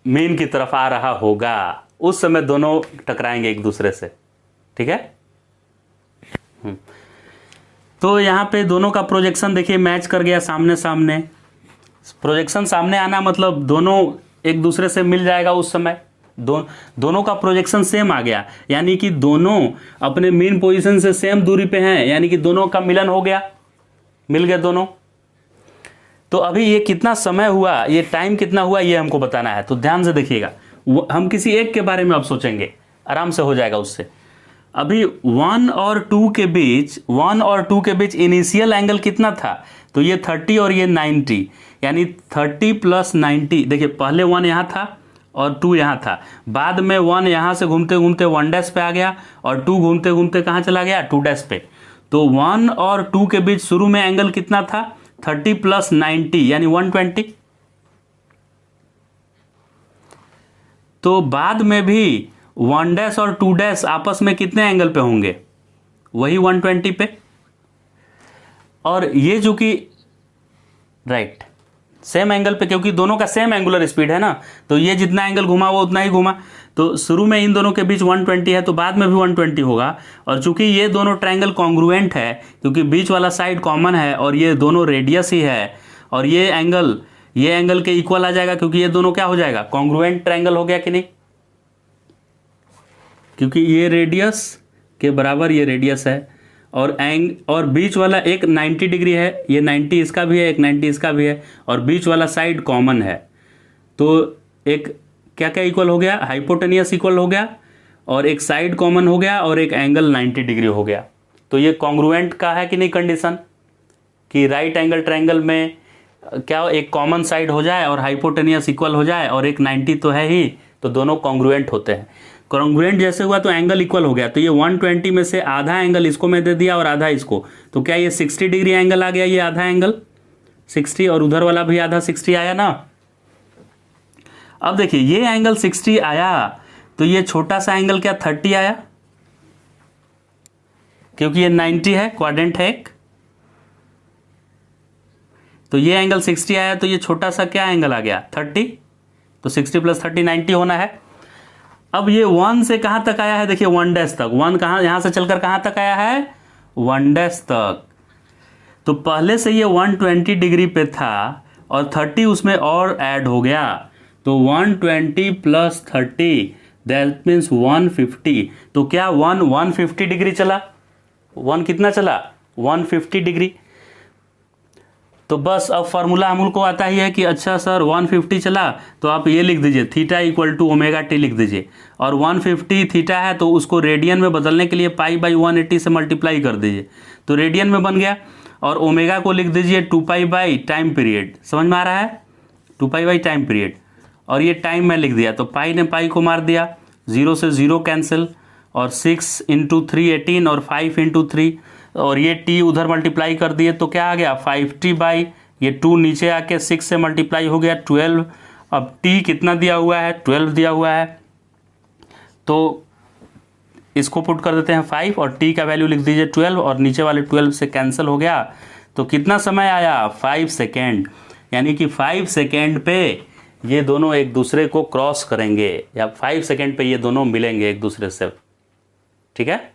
मेन की तरफ आ रहा होगा, उस समय दोनों टकराएंगे एक दूसरे से, ठीक है। तो यहाँ पे दोनों का प्रोजेक्शन देखिए मैच कर गया सामने सामने। प्रोजेक्शन सामने आना मतलब दोनों एक दूसरे से मिल जाएगा उस समय, दोनों का प्रोजेक्शन सेम आ गया, यानी कि दोनों अपने मेन पोजीशन से सेम दूरी पे हैं, यानी कि दोनों का मिलन हो गया, मिल गए दोनों। तो अभी ये कितना समय हुआ, ये टाइम कितना हुआ, ये हमको बताना है। तो ध्यान से देखिएगा, हम किसी एक के बारे में अब सोचेंगे, आराम से हो जाएगा उससे। अभी 1 और 2 के बीच इनिशियल एंगल कितना था, तो ये 30 और ये 90, यानी 30 + 90। देखिए पहले 1 यहाँ था और 2 यहाँ था, बाद में 1 यहाँ से घूमते घूमते 1 डैश पे आ गया और 2 घूमते घूमते कहाँ चला गया, 2 डैश पे। तो 1 और 2 के बीच शुरू में एंगल कितना था, 30 + 90 यानी 120। तो बाद में भी 1 डैश और 2 डैश आपस में कितने एंगल पे होंगे, वही 120 पे। और ये जो कि राइट सेम एंगल पे, क्योंकि दोनों का सेम एंगुलर स्पीड है ना, तो ये जितना एंगल घुमा वो उतना ही घुमा। तो शुरू में इन दोनों के बीच 120 है, तो बाद में भी 120 होगा। और चूंकि ये दोनों ट्रायंगल कॉन्ग्रुएंट है, क्योंकि बीच वाला साइड कॉमन है और ये दोनों रेडियस ही है, और ये एंगल के इक्वल आ जाएगा, क्योंकि ये दोनों क्या हो जाएगा, कॉन्ग्रुएंट ट्रायंगल हो गया कि नहीं, क्योंकि ये रेडियस के बराबर ये रेडियस है, और बीच वाला एक 90 डिग्री है, ये 90 इसका भी है, एक 90 इसका भी है, और बीच वाला साइड कॉमन है। तो एक क्या क्या इक्वल हो गया, हाइपोटेनियस इक्वल हो गया, और एक साइड कॉमन हो गया, और एक एंगल 90 डिग्री हो गया। तो ये कॉन्ग्रुएंट का है कि नहीं कंडीशन, कि राइट एंगल ट्रायंगल में क्या एक कॉमन साइड हो जाए और हाइपोटेनियस इक्वल हो जाए, और एक 90 तो है ही, तो दोनों कॉन्ग्रुएंट होते हैं। कॉन्ग्रुएंट जैसे हुआ तो एंगल इक्वल हो गया, तो ये 120 में से आधा एंगल इसको मैं दे दिया और आधा इसको, तो क्या ये 60 डिग्री एंगल आ गया, ये आधा एंगल 60, और उधर वाला भी आधा 60 आया ना। अब देखिए ये एंगल 60 आया, तो ये छोटा सा एंगल क्या 30 आया, क्योंकि ये 90 है, क्वाड्रेंट है एक, तो ये एंगल 60 आया, तो ये छोटा सा क्या एंगल आ गया 30, तो 60 + 30 90 होना है। अब ये 1 से कहां तक आया है, देखिए 1 डैश तक, 1 कहां, यहां से चलकर कहां तक आया है, 1 डैश तक। तो पहले से ये 120 डिग्री पे था और 30 उसमें और ऐड हो गया, तो 120 + 30 दैट मीन्स 150। तो क्या 150 डिग्री चला, 1 कितना चला 150 डिग्री। तो बस अब फार्मूला हमको आता ही है कि अच्छा सर 150 चला, तो आप ये लिख दीजिए θ = ωt लिख दीजिए, और 150 थीटा है तो उसको रेडियन में बदलने के लिए π/180 से मल्टीप्लाई कर दीजिए, तो रेडियन में बन गया। और ओमेगा को लिख दीजिए 2π/ टाइम पीरियड, समझ में आ रहा है, 2π/ टाइम पीरियड, और ये टाइम में लिख दिया, तो पाई ने पाई को मार दिया, 0 से 0 कैंसिल, और 6 × 3 18, और 5 × 3, और ये t उधर मल्टीप्लाई कर दिए, तो क्या आ गया 5t/, ये 2 नीचे आके 6 से मल्टीप्लाई हो गया 12। अब t कितना दिया हुआ है, 12 दिया हुआ है, तो इसको पुट कर देते हैं 5, और t का वैल्यू लिख दीजिए 12, और नीचे वाले 12 से कैंसिल हो गया, तो कितना समय आया 5 सेकेंड, यानी कि 5 सेकेंड पे ये दोनों एक दूसरे को क्रॉस करेंगे, या 5 सेकेंड पे ये दोनों मिलेंगे एक दूसरे से, ठीक है।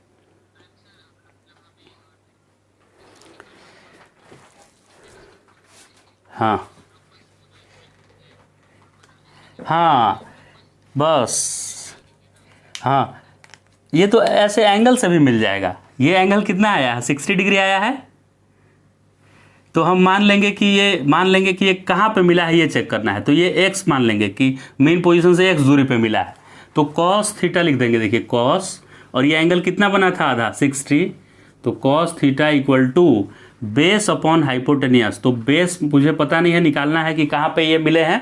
हाँ बस, हाँ ये तो ऐसे एंगल से भी मिल जाएगा। ये एंगल कितना आया है 60 डिग्री आया है, तो हम मान लेंगे कि ये कहाँ पे मिला है, ये चेक करना है। तो ये x मान लेंगे कि मेन पोजीशन से x दूरी पे मिला है, तो cos थीटा लिख देंगे। देखिए cos, और ये एंगल कितना बना था, आधा 60, तो cos theta equal to base upon hypotenuse. तो बेस मुझे पता नहीं है, निकालना है कि कहाँ पे ये मिले हैं,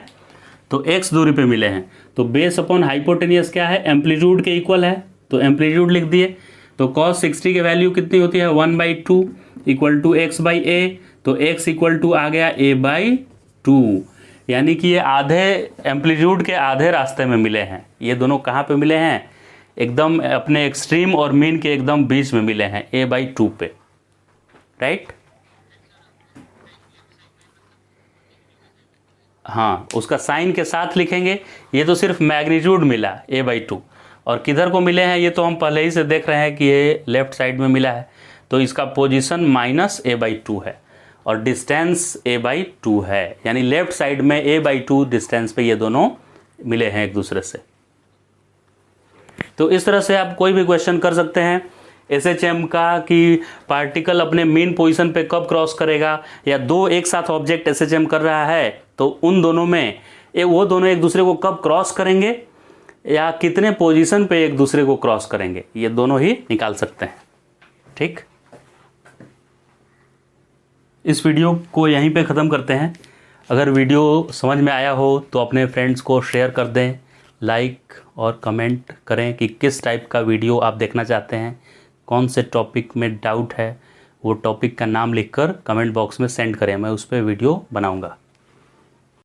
तो x दूरी पे मिले हैं। तो बेस अपॉन हाइपोटेनियस क्या है, एम्पलीट्यूड के इक्वल है, तो एम्पलीट्यूड लिख दिए। तो cos 60 की वैल्यू कितनी होती है, 1/2 इक्वल टू x बाई ए। तो x इक्वल टू आ गया a/2, यानी कि ये आधे एम्पलीट्यूड के आधे रास्ते में मिले हैं। ये दोनों कहाँ पे मिले हैं, एकदम अपने एक्सट्रीम और मीन के एकदम बीच में मिले हैं, a/2 पे, राइट। हाँ, उसका साइन के साथ लिखेंगे। ये तो सिर्फ मैग्नीट्यूड मिला a/2, और किधर को मिले हैं ये तो हम पहले ही से देख रहे हैं कि ये लेफ्ट साइड में मिला है, तो इसका पोजीशन -a/2 है और डिस्टेंस a/2 है, यानी लेफ्ट साइड में a/2 डिस्टेंस पे ये दोनों मिले हैं एक दूसरे से। तो इस तरह से आप कोई भी क्वेश्चन कर सकते हैं SHM का, कि पार्टिकल अपने मेन पोजीशन पे कब क्रॉस करेगा, या दो एक साथ ऑब्जेक्ट SHM कर रहा है तो उन दोनों में वो दोनों एक दूसरे को कब क्रॉस करेंगे, या कितने पोजीशन पे एक दूसरे को क्रॉस करेंगे, ये दोनों ही निकाल सकते हैं। ठीक, इस वीडियो को यहीं पे ख़त्म करते हैं। अगर वीडियो समझ में आया हो तो अपने फ्रेंड्स को शेयर कर दें, लाइक और कमेंट करें कि किस टाइप का वीडियो आप देखना चाहते हैं, कौन से टॉपिक में डाउट है, वो टॉपिक का नाम लिखकर कमेंट बॉक्स में सेंड करें, मैं उस पर वीडियो बनाऊंगा।